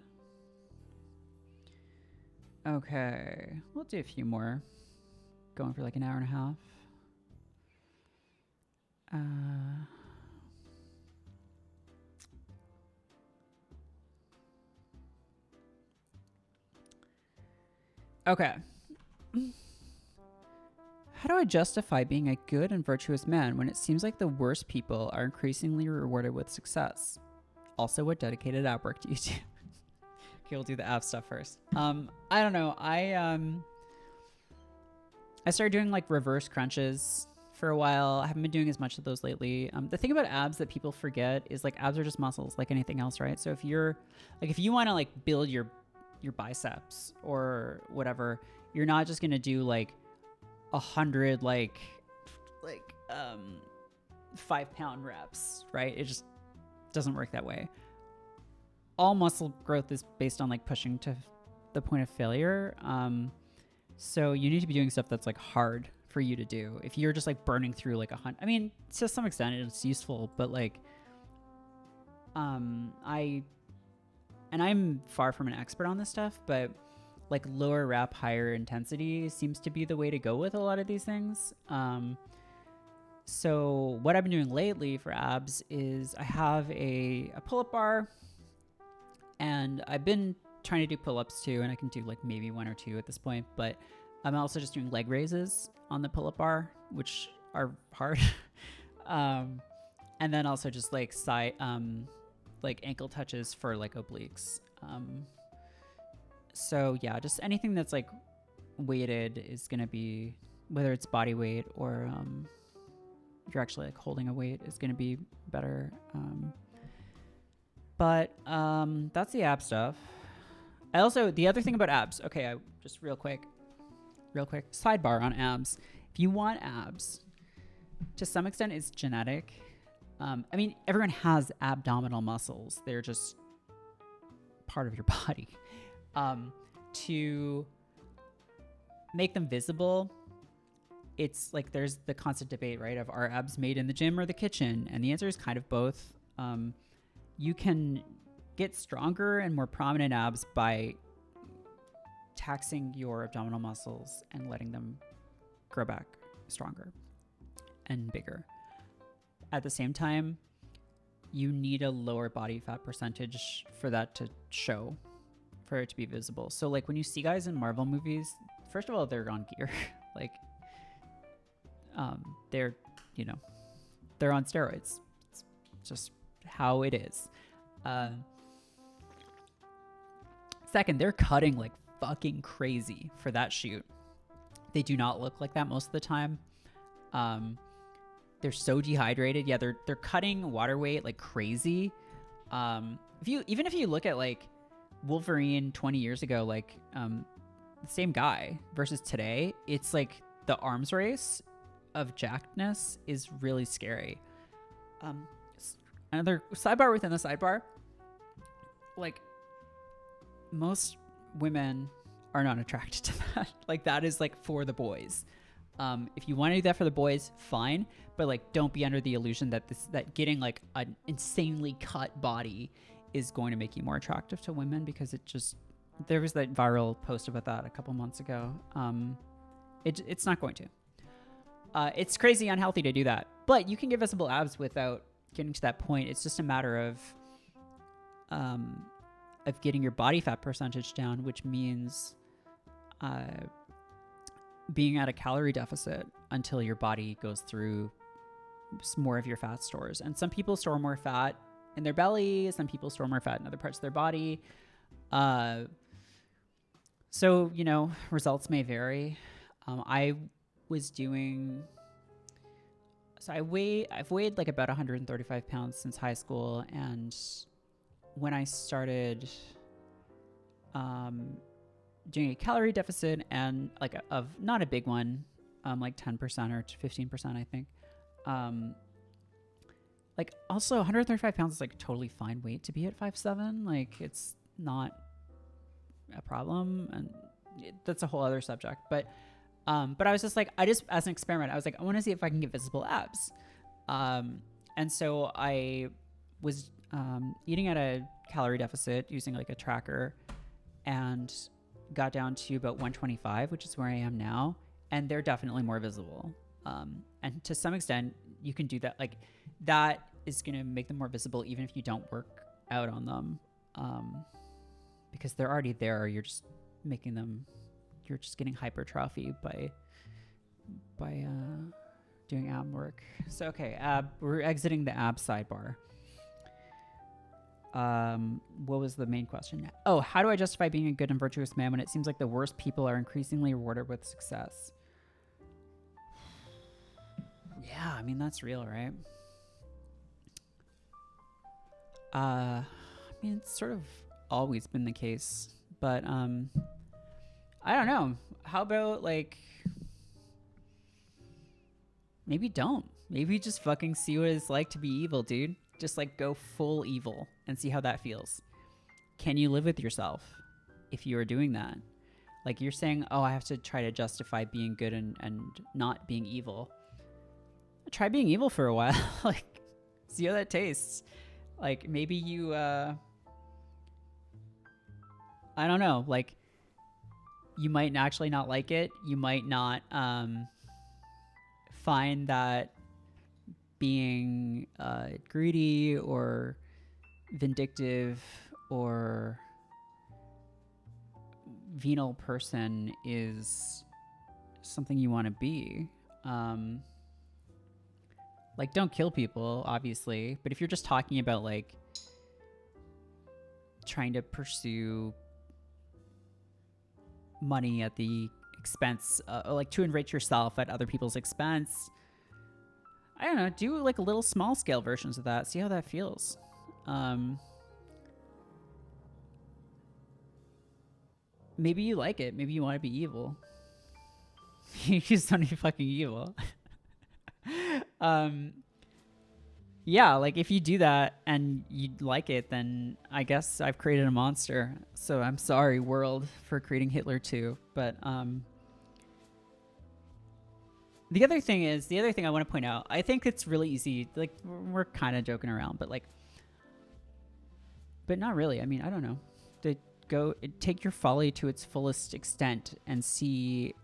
Okay, we'll do a few more. Going for like an hour and a half. Okay. How do I justify being a good and virtuous man when it seems like the worst people are increasingly rewarded with success? Also, what dedicated ab work do you do? Okay, we'll do the ab stuff first. I don't know. I started doing like reverse crunches for a while. I haven't been doing as much of those lately. The thing about abs that people forget is like abs are just muscles like anything else, right? So if you're like, if you want to like build your biceps or whatever, you're not just gonna do like 100 like 5-pound reps, right? It just doesn't work that way. All muscle growth is based on like pushing to the point of failure. So you need to be doing stuff that's like hard for you to do. If you're just like burning through like 100, I mean, to some extent it's useful, but like I'm far from an expert on this stuff, but like lower rep, higher intensity seems to be the way to go with a lot of these things. So what I've been doing lately for abs is I have a pull-up bar, and I've been trying to do pull-ups too, and I can do like maybe 1 or 2 at this point, but I'm also just doing leg raises on the pull-up bar, which are hard. And then also just like side, like ankle touches for like obliques. So yeah, just anything that's like weighted is gonna be, whether it's body weight or you're actually like holding a weight, is gonna be better. But that's the ab stuff. I also, the other thing about abs, okay, I just real quick sidebar on abs. If you want abs, to some extent it's genetic. I mean, everyone has abdominal muscles. They're just part of your body. To make them visible, it's like there's the constant debate, right, of are abs made in the gym or the kitchen? And the answer is kind of both. You can get stronger and more prominent abs by taxing your abdominal muscles and letting them grow back stronger and bigger. At the same time, you need a lower body fat percentage for that to show, for it to be visible. So like when you see guys in Marvel movies, first of all, they're on gear. Like they're, you know, they're on steroids. It's just how it is. Second, they're cutting like fucking crazy for that shoot. They do not look like that most of the time. They're so dehydrated. Yeah, they're cutting water weight like crazy. If you look at like Wolverine 20 years ago, like the same guy versus today, it's like the arms race of jackedness is really scary. Another sidebar within the sidebar, like most women are not attracted to that. Like that is like for the boys. If you want to do that for the boys, fine, but like don't be under the illusion that that getting like an insanely cut body is going to make you more attractive to women, because there was that viral post about that a couple months ago. It's not going to. It's crazy unhealthy to do that, but you can get visible abs without getting to that point. It's just a matter of getting your body fat percentage down, which means being at a calorie deficit until your body goes through more of your fat stores. And some people store more fat in their belly, some people store more fat in other parts of their body. So, you know, results may vary. I've weighed like about 135 pounds since high school, and when I started doing a calorie deficit, and like of not a big one, like 10% or 15%, I think, Like, also 135 pounds is like a totally fine weight to be at 5'7". Like, it's not a problem, and that's a whole other subject. But I was just like, as an experiment, I was like, I want to see if I can get visible abs. And so I was eating at a calorie deficit using like a tracker, and got down to about 125, which is where I am now. And they're definitely more visible. And to some extent, you can do that. Like, that is going to make them more visible, even if you don't work out on them. Because they're already there. You're just making them, you're just getting hypertrophy by doing ab work. So, okay, we're exiting the ab sidebar. What was the main question? Oh, how do I justify being a good and virtuous man when it seems like the worst people are increasingly rewarded with success? Yeah, I mean, that's real, right? I mean, it's sort of always been the case, but I don't know. How about, like, maybe don't. Maybe just fucking see what it's like to be evil, dude. Just, like, go full evil and see how that feels. Can you live with yourself if you are doing that? Like, you're saying, oh, I have to try to justify being good and not being evil. Try being evil for a while. Like, see how that tastes. Like, maybe you, I don't know, like, you might actually not like it. You might not find that being greedy or vindictive or venal person is something you want to be. Like, don't kill people, obviously, but if you're just talking about, like, trying to pursue money at the expense, or like to enrich yourself at other people's expense, I don't know, do like a little small scale versions of that. See how that feels. Maybe you like it. Maybe you want to be evil. You just want to be fucking evil. Yeah, like if you do that and you like it, then I guess I've created a monster. So I'm sorry, world, for creating Hitler too. But the other thing I want to point out, I think it's really easy. Like, we're kind of joking around, but not really. I mean, I don't know. Take your folly to its fullest extent and see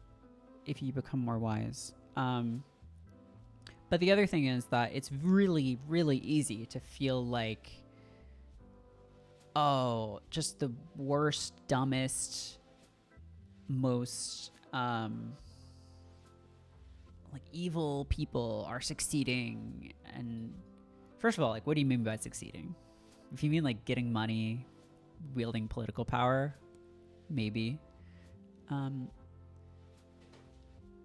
if you become more wise. But the other thing is that it's really, really easy to feel like, oh, just the worst, dumbest, most like evil people are succeeding. And first of all, like, what do you mean by succeeding? If you mean like getting money, wielding political power, maybe.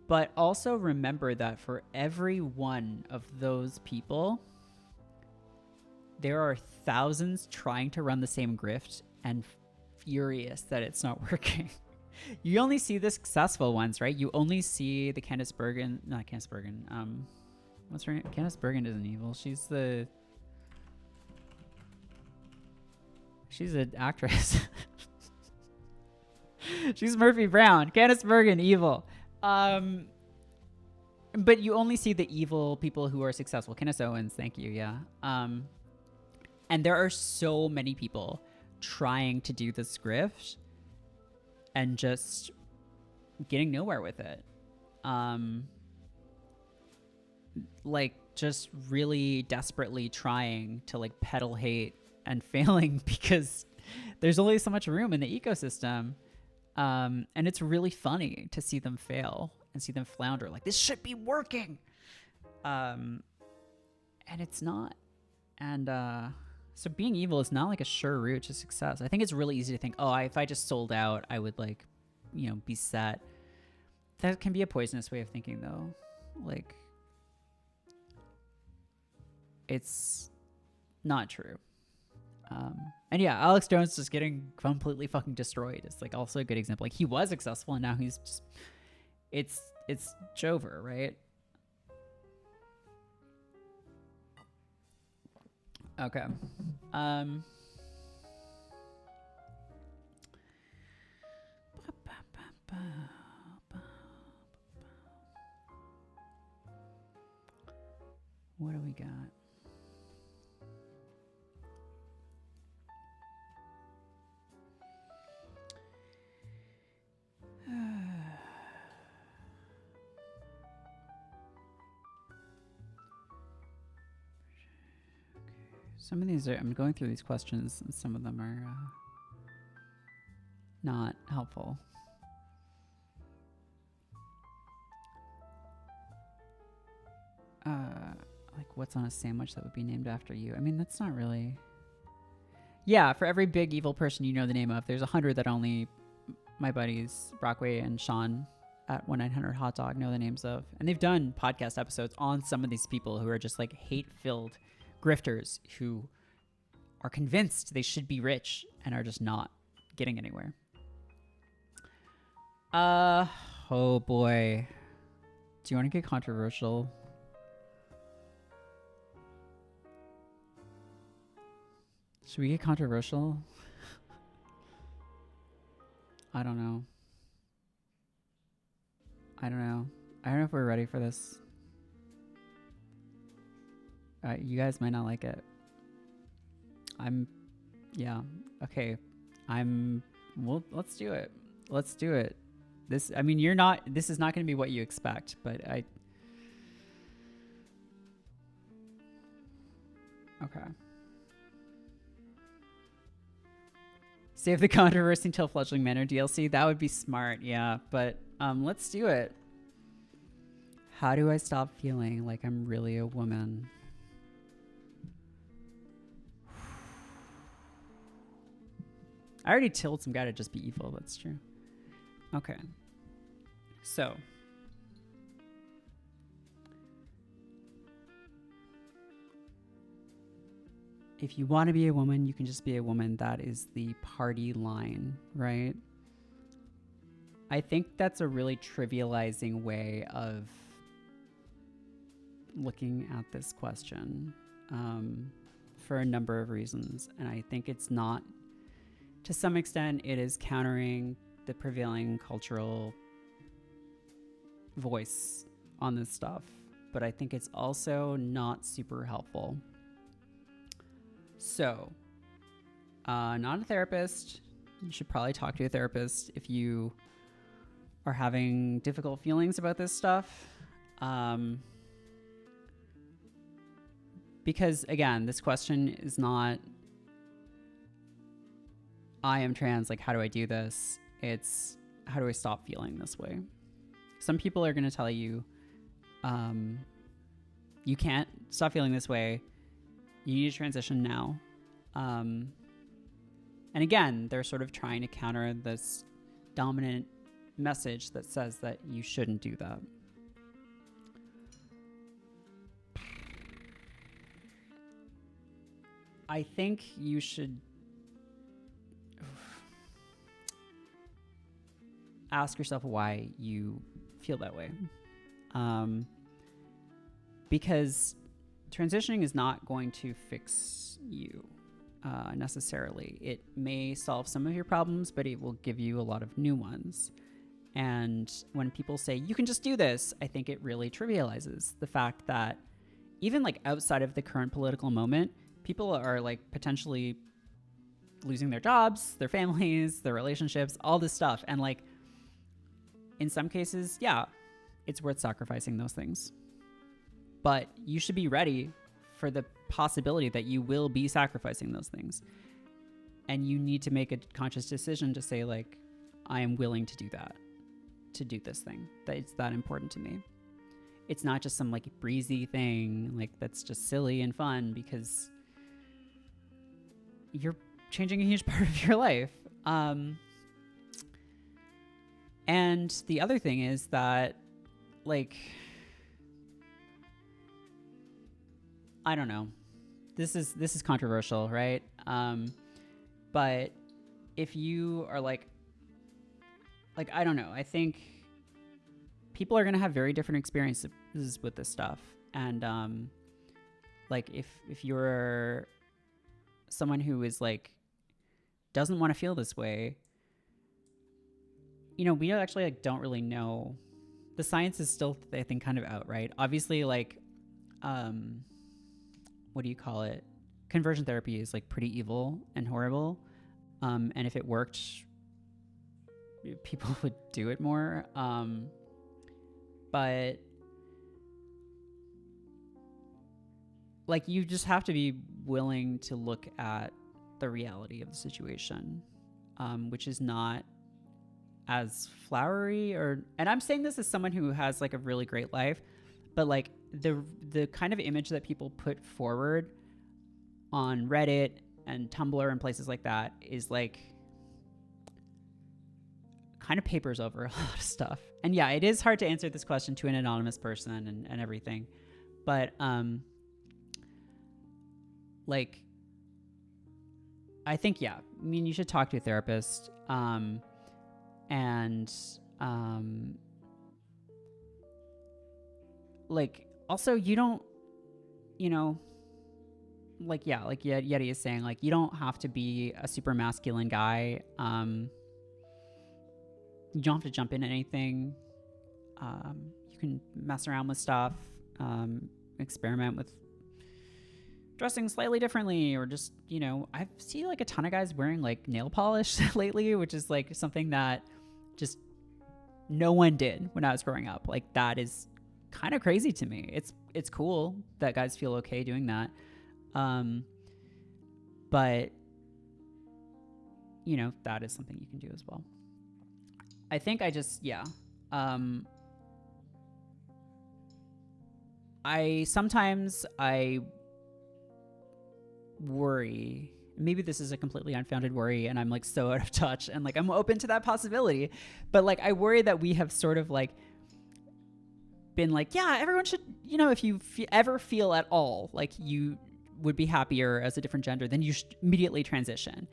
But also remember that for every one of those people, there are thousands trying to run the same grift and furious that it's not working. You only see the successful ones, right? You only see the Candice Bergen, not Candice Bergen. What's her name? Candice Bergen isn't evil. She's an actress. She's Murphy Brown. Candice Bergen, evil. But you only see the evil people who are successful. Candace Owens, thank you, yeah. And there are so many people trying to do this grift and just getting nowhere with it. Like, just really desperately trying to, like, peddle hate and failing because there's only so much room in the ecosystem. And it's really funny to see them fail and see them flounder. Like, this should be working. And it's not. And so being evil is not like a sure route to success. I think it's really easy to think, oh, if I just sold out, I would, like, you know, be set. That can be a poisonous way of thinking, though. Like, it's not true. And yeah, Alex Jones just getting completely fucking destroyed. It's like also a good example. Like, he was successful and now he's just, it's Jover, right? Okay. What do we got? Some of these are, I'm going through these questions, and some of them are not helpful. Like, what's on a sandwich that would be named after you? I mean, that's not really. Yeah, for every big evil person you know the name of, there's 100 that only my buddies Brockway and Sean at 1-900 Hot Dog know the names of. And they've done podcast episodes on some of these people who are just like hate-filled grifters who are convinced they should be rich and are just not getting anywhere. Oh boy. Do you want to get controversial? Should we get controversial? I don't know. I don't know if we're ready for this. You guys might not like it. Okay. Well, let's do it. This is not going to be what you expect, but okay. Save the controversy until Fledgling Manor DLC. That would be smart, yeah. But let's do it. How do I stop feeling like I'm really a woman? I already told some guy to just be evil. That's true. Okay. So. If you want to be a woman, you can just be a woman. That is the party line, right? I think that's a really trivializing way of looking at this question for a number of reasons. And I think it's not, to some extent, it is countering the prevailing cultural voice on this stuff. But I think it's also not super helpful. So, not a therapist. You should probably talk to a therapist if you are having difficult feelings about this stuff. Because, again, this question is not, I am trans, like, how do I do this? It's, how do I stop feeling this way? Some people are going to tell you, you can't stop feeling this way. You need to transition now. And again, they're sort of trying to counter this dominant message that says that you shouldn't do that. I think you should ask yourself why you feel that way. Because transitioning is not going to fix you necessarily. It may solve some of your problems, but it will give you a lot of new ones. And when people say, you can just do this, I think it really trivializes the fact that even like outside of the current political moment, people are like potentially losing their jobs, their families, their relationships, all this stuff. And like, in some cases, yeah, it's worth sacrificing those things. But you should be ready for the possibility that you will be sacrificing those things. And you need to make a conscious decision to say, like, I am willing to do that, to do this thing. That it's that important to me. It's not just some like breezy thing, like that's just silly and fun because you're changing a huge part of your life. And the other thing is that, like, I don't know. This is controversial, right? But if you are like I don't know. I think people are gonna have very different experiences with this stuff, and like if you're someone who is like doesn't want to feel this way, you know, we actually like don't really know. The science is still, I think, kind of out, right? Obviously, like, what do you call it? Conversion therapy is like pretty evil and horrible. And if it worked, people would do it more. But like, you just have to be willing to look at the reality of the situation, which is not as flowery and I'm saying this as someone who has like a really great life, but like the kind of image that people put forward on Reddit and Tumblr and places like that is like kind of papers over a lot of stuff. And yeah, it is hard to answer this question to an anonymous person and everything, but like, I think, yeah, I mean, you should talk to a therapist. And like, also, you don't, you know, like, yeah, like Yeti is saying, like, you don't have to be a super masculine guy. You don't have to jump into anything. You can mess around with stuff, experiment with dressing slightly differently, or just, you know, I've seen like a ton of guys wearing like nail polish lately, which is like something that just no one did when I was growing up. Like, that is kind of crazy to me. It's cool that guys feel okay doing that. But you know, that is something you can do as well. I think I just, yeah. I worry, maybe this is a completely unfounded worry and I'm like so out of touch and like I'm open to that possibility, but like I worry that we have sort of like been like, yeah, everyone should, you know, if you ever feel at all like you would be happier as a different gender, then you should immediately transition.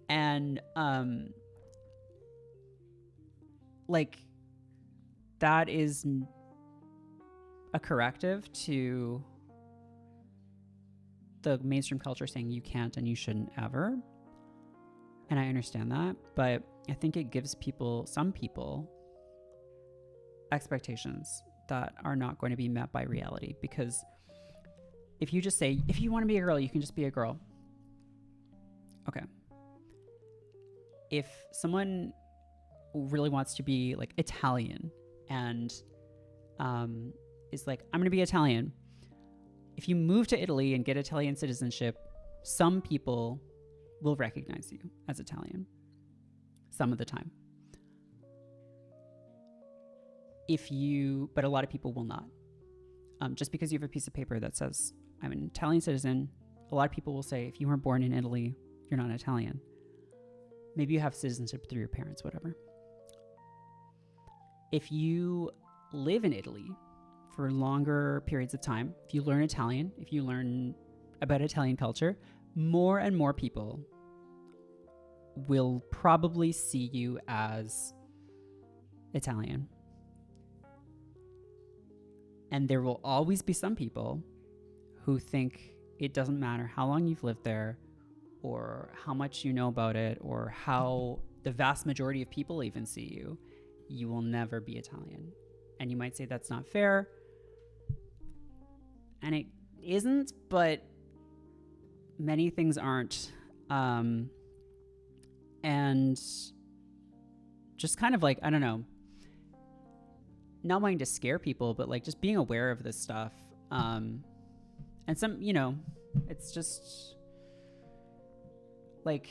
And like, that is a corrective to the mainstream culture saying you can't and you shouldn't ever. And I understand that, but I think it gives some people expectations that are not going to be met by reality. Because if you just say, if you want to be a girl, you can just be a girl. Okay. If someone really wants to be like Italian and is like, I'm going to be Italian. If you move to Italy and get Italian citizenship, some people will recognize you as Italian some of the time. But a lot of people will not. Just because you have a piece of paper that says, I'm an Italian citizen, a lot of people will say, if you weren't born in Italy, you're not Italian. Maybe you have citizenship through your parents, whatever. If you live in Italy for longer periods of time, if you learn Italian, if you learn about Italian culture, more and more people will probably see you as Italian. And there will always be some people who think it doesn't matter how long you've lived there or how much you know about it or how the vast majority of people even see you, you will never be Italian. And you might say that's not fair. And it isn't, but many things aren't. And just kind of like, I don't know, not wanting to scare people, but like just being aware of this stuff. And some, you know, it's just like,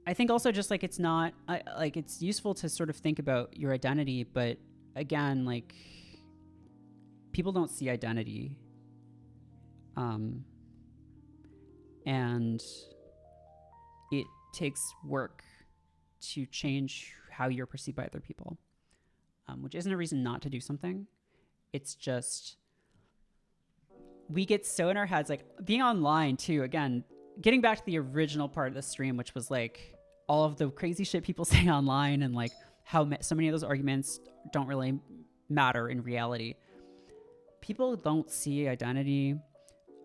I think also just like, it's not like, it's useful to sort of think about your identity, but again, like, people don't see identity. And it takes work to change how you're perceived by other people, which isn't a reason not to do something. It's just, we get so in our heads, like being online too, again, getting back to the original part of the stream, which was like all of the crazy shit people say online and like how so many of those arguments don't really matter in reality. People don't see identity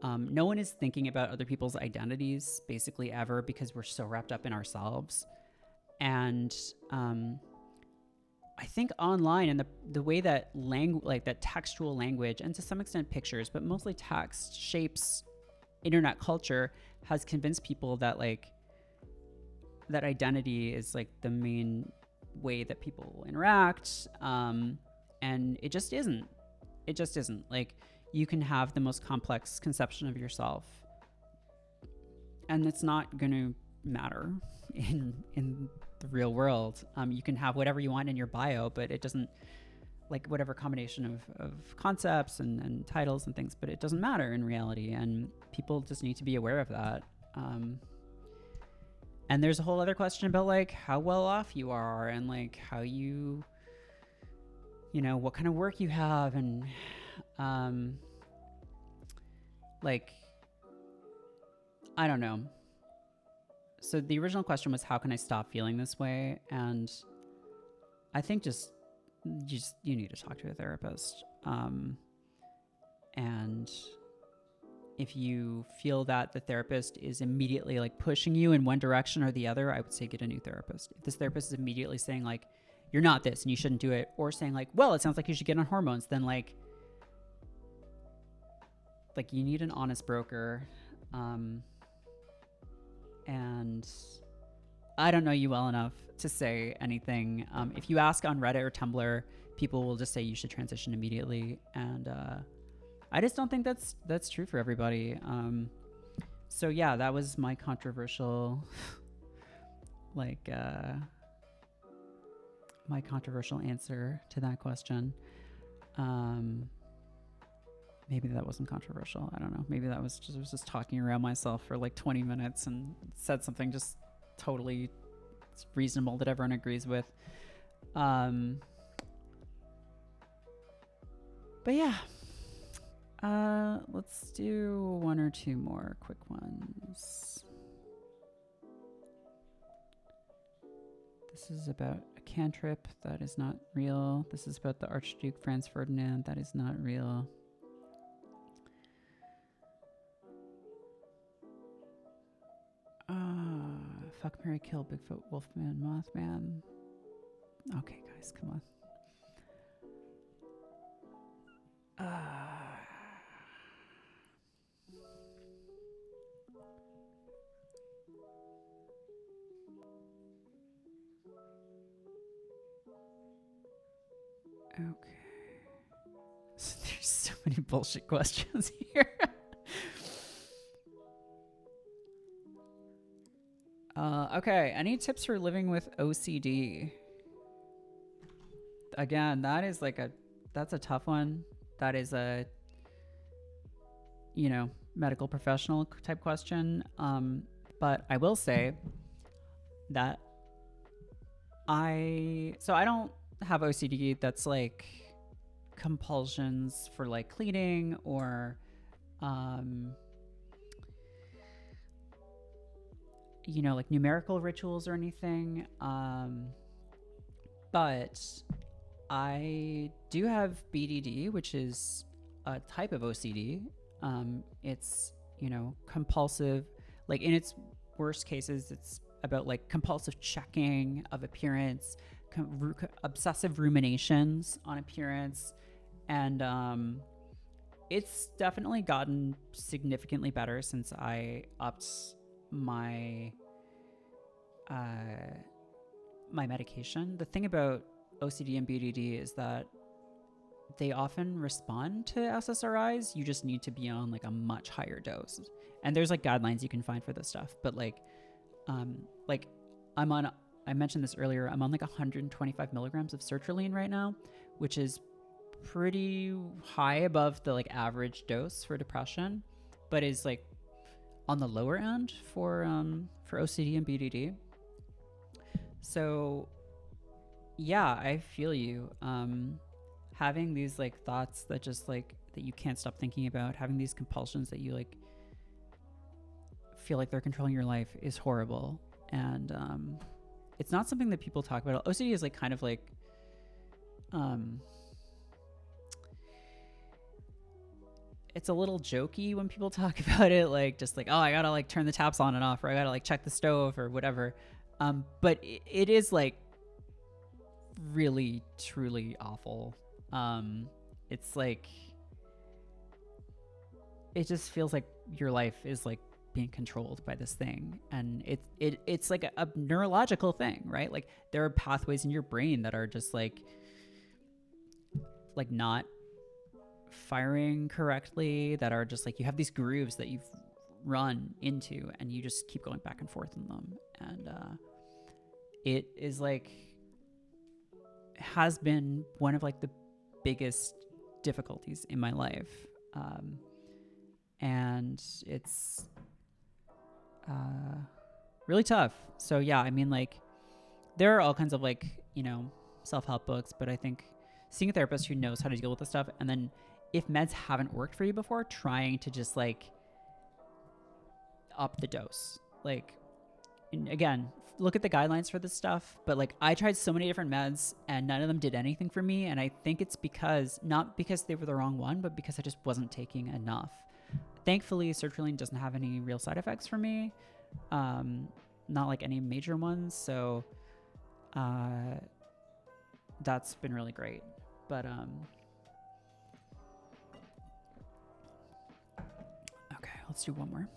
No one is thinking about other people's identities basically ever, because we're so wrapped up in ourselves. And I think online, and the way that that textual language, and to some extent pictures, but mostly text, shapes internet culture, has convinced people that like that identity is like the main way that people interact, and it just isn't. It just isn't. Like, you can have the most complex conception of yourself, and it's not going to matter in the real world. You can have whatever you want in your bio, but it doesn't, like whatever combination of concepts and titles and things, but it doesn't matter in reality, and people just need to be aware of that. And there's a whole other question about like how well off you are, and like how you know, what kind of work you have, and like, I don't know. So the original question was, how can I stop feeling this way? And I think you need to talk to a therapist. And if you feel that the therapist is immediately like pushing you in one direction or the other, I would say get a new therapist. If this therapist is immediately saying like, you're not this and you shouldn't do it, or saying like, well, it sounds like you should get on hormones, then like you need an honest broker. And I don't know you well enough to say anything. If you ask on Reddit or Tumblr, people will just say you should transition immediately. And I just don't think that's true for everybody. So yeah, that was my controversial, my controversial answer to that question. Maybe that wasn't controversial. I don't know. Maybe I was just talking around myself for like 20 minutes and said something just totally reasonable that everyone agrees with. But yeah, let's do one or two more quick ones. This is about a cantrip that is not real. This is about the Archduke Franz Ferdinand. That is not real. Fuck, marry, kill, Bigfoot, Wolfman, Mothman. Okay, guys, come on. Okay. There's so many bullshit questions here. Okay, any tips for living with OCD? Again, that's a tough one. That is a, medical professional type question. But I will say that I don't have OCD that's like compulsions for like cleaning or, like numerical rituals or anything. But I do have BDD, which is a type of OCD. It's, compulsive, like in its worst cases, it's about like compulsive checking of appearance, obsessive ruminations on appearance. And it's definitely gotten significantly better since I upped my my medication. The thing about OCD and BDD is that they often respond to SSRIs. You just need to be on like a much higher dose. And there's like guidelines you can find for this stuff. But like I mentioned this earlier, I'm on like 125 milligrams of sertraline right now, which is pretty high above the like average dose for depression, but is like on the lower end for OCD and BDD. So yeah, I feel you. Having these like thoughts that just like that you can't stop thinking about, having these compulsions that you like feel like they're controlling your life is horrible. And it's not something that people talk about. OCD is like kind of like it's a little jokey when people talk about it, like just like, oh, I gotta like turn the taps on and off, or I gotta like check the stove or whatever. But it is like really truly awful. It's like it just feels like your life is like being controlled by this thing, and it's like a neurological thing, right? Like there are pathways in your brain that are just like not firing correctly, that are just like you have these grooves that you've run into and you just keep going back and forth in them, and it is like has been one of like the biggest difficulties in my life, and it's really tough. So yeah, I mean, like there are all kinds of like, you know, self-help books, but I think seeing a therapist who knows how to deal with this stuff, and then if meds haven't worked for you before, trying to just like up the dose. Like, and again, look at the guidelines for this stuff, but like I tried so many different meds and none of them did anything for me, and I think it's because, not because they were the wrong one, but because I just wasn't taking enough. Thankfully, sertraline doesn't have any real side effects for me, not like any major ones, so that's been really great. But okay, let's do one more.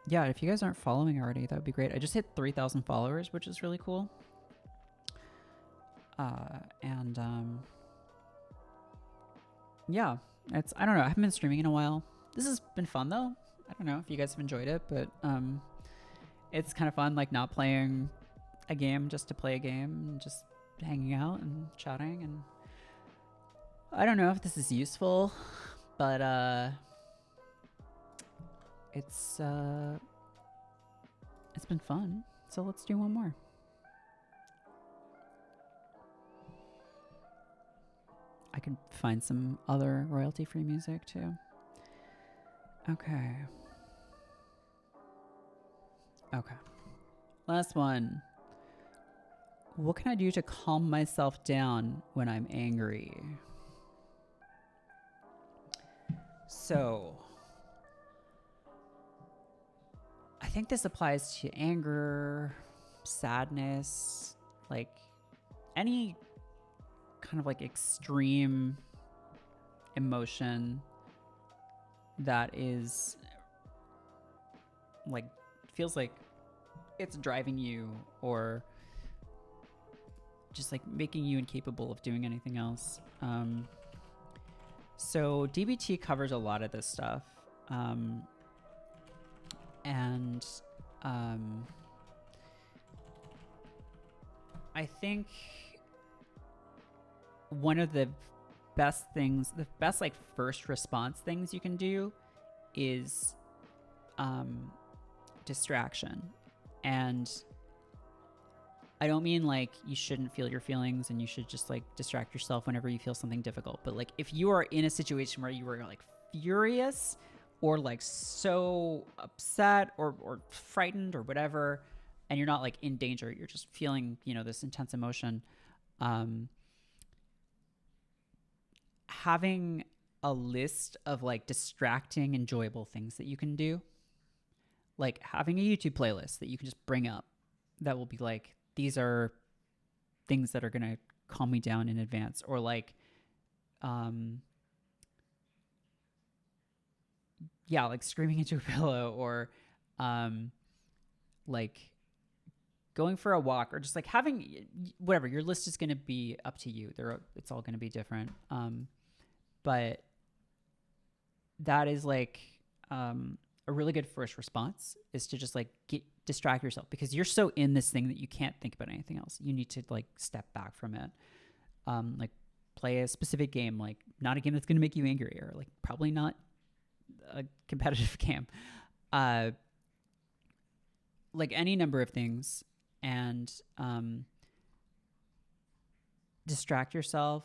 Yeah, if you guys aren't following already, that would be great. I just hit 3,000 followers, which is really cool. And yeah, it's, I don't know, I haven't been streaming in a while. This has been fun though. I don't know if you guys have enjoyed it, but it's kind of fun, like not playing a game just to play a game, and just hanging out and chatting. And I don't know if this is useful, but it's been fun. So let's do one more. I could find some other royalty-free music too. Okay. Okay. Last one. What can I do to calm myself down when I'm angry? So, I think this applies to anger, sadness, like any kind of like extreme emotion that is like, feels like it's driving you, or just like making you incapable of doing anything else. So DBT covers a lot of this stuff. I think one of the best things, the best like first response things you can do is distraction. And I don't mean like you shouldn't feel your feelings and you should just like distract yourself whenever you feel something difficult. But like if you are in a situation where you are like furious or like so upset or frightened or whatever, and you're not like in danger, you're just feeling, you know, this intense emotion, having a list of like distracting, enjoyable things that you can do, like having a YouTube playlist that you can just bring up that will be like, these are things that are going to calm me down in advance, or like, yeah, like screaming into a pillow, or like going for a walk, or just like having whatever. Your list is going to be up to you. It's all going to be different. But that is like a really good first response, is to just like distract yourself, because you're so in this thing that you can't think about anything else. You need to like step back from it. Like play a specific game, like not a game that's going to make you angry, or like probably not a competitive game. Like any number of things, and distract yourself.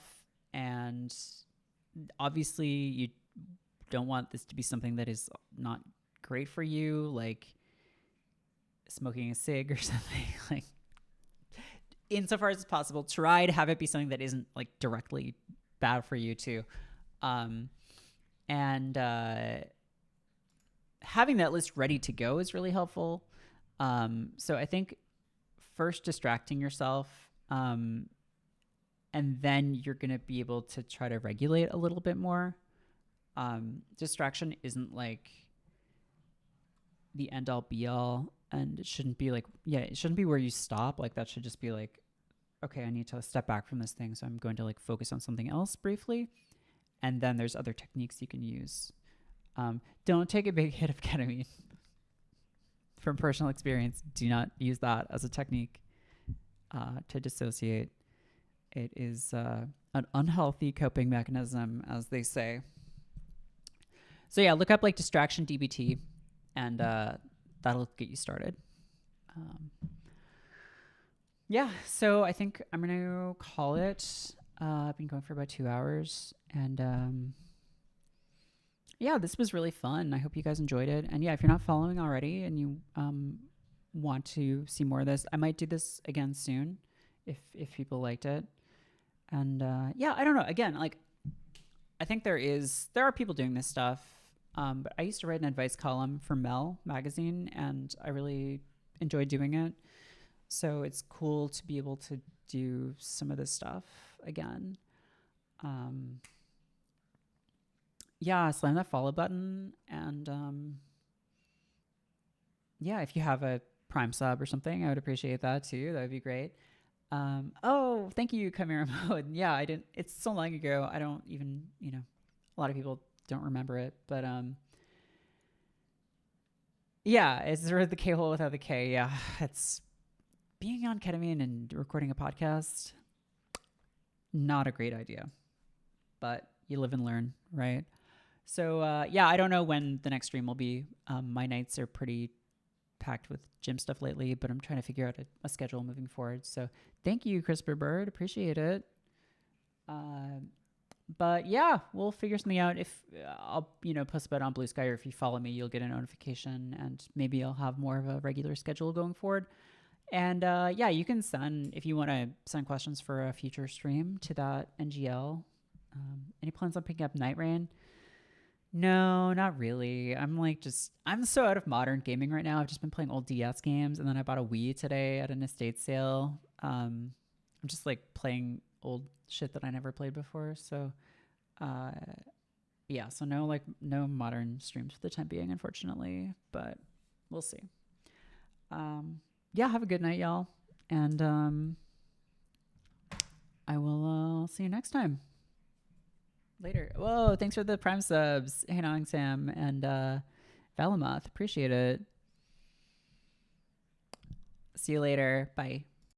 And obviously you don't want this to be something that is not great for you, like smoking a cig or something. Like insofar as possible, try to have it be something that isn't like directly bad for you too. And having that list ready to go is really helpful. So I think first distracting yourself, and then you're going to be able to try to regulate a little bit more. Distraction isn't like the end all be all, and it shouldn't be like, it shouldn't be where you stop. Like that should just be like, okay, I need to step back from this thing. So I'm going to like focus on something else briefly. And then there's other techniques you can use. Don't take a big hit of ketamine. From personal experience, do not use that as a technique to dissociate. It is an unhealthy coping mechanism, as they say. So yeah, look up like distraction DBT, and that'll get you started. So I think I'm going to call it. I've been going for about 2 hours, and this was really fun. I hope you guys enjoyed it. And if you're not following already and you want to see more of this, I might do this again soon if people liked it. And I don't know. Again, like I think there are people doing this stuff. But I used to write an advice column for Mel magazine, and I really enjoyed doing it. So it's cool to be able to do some of this stuff again. Slam that follow button. And if you have a Prime sub or something, I would appreciate that too. That would be great. Thank you, Chimera Mode. It's so long ago. I don't even, a lot of people don't remember it, but it's sort of the K-hole without the K. It's being on ketamine and recording a podcast, not a great idea, but you live and learn, right? So I don't know when the next stream will be. My nights are pretty packed with gym stuff lately, but I'm trying to figure out a schedule moving forward. So thank you, CRISPR Bird, appreciate it. But we'll figure something out. If I'll, post about it on Blue Sky, or if you follow me, you'll get a notification, and maybe I'll have more of a regular schedule going forward. And you can send, if you want to send questions for a future stream to that NGL. Any plans on picking up Night Rain? No, not really. I'm so out of modern gaming right now. I've just been playing old DS games, and then I bought a Wii today at an estate sale. I'm just like playing old shit that I never played before. So, so no modern streams for the time being, unfortunately, but we'll see. Have a good night, y'all. And, I will, see you next time. Later. Whoa, thanks for the Prime subs. Hey, Nong Sam and, Valamoth. Appreciate it. See you later. Bye.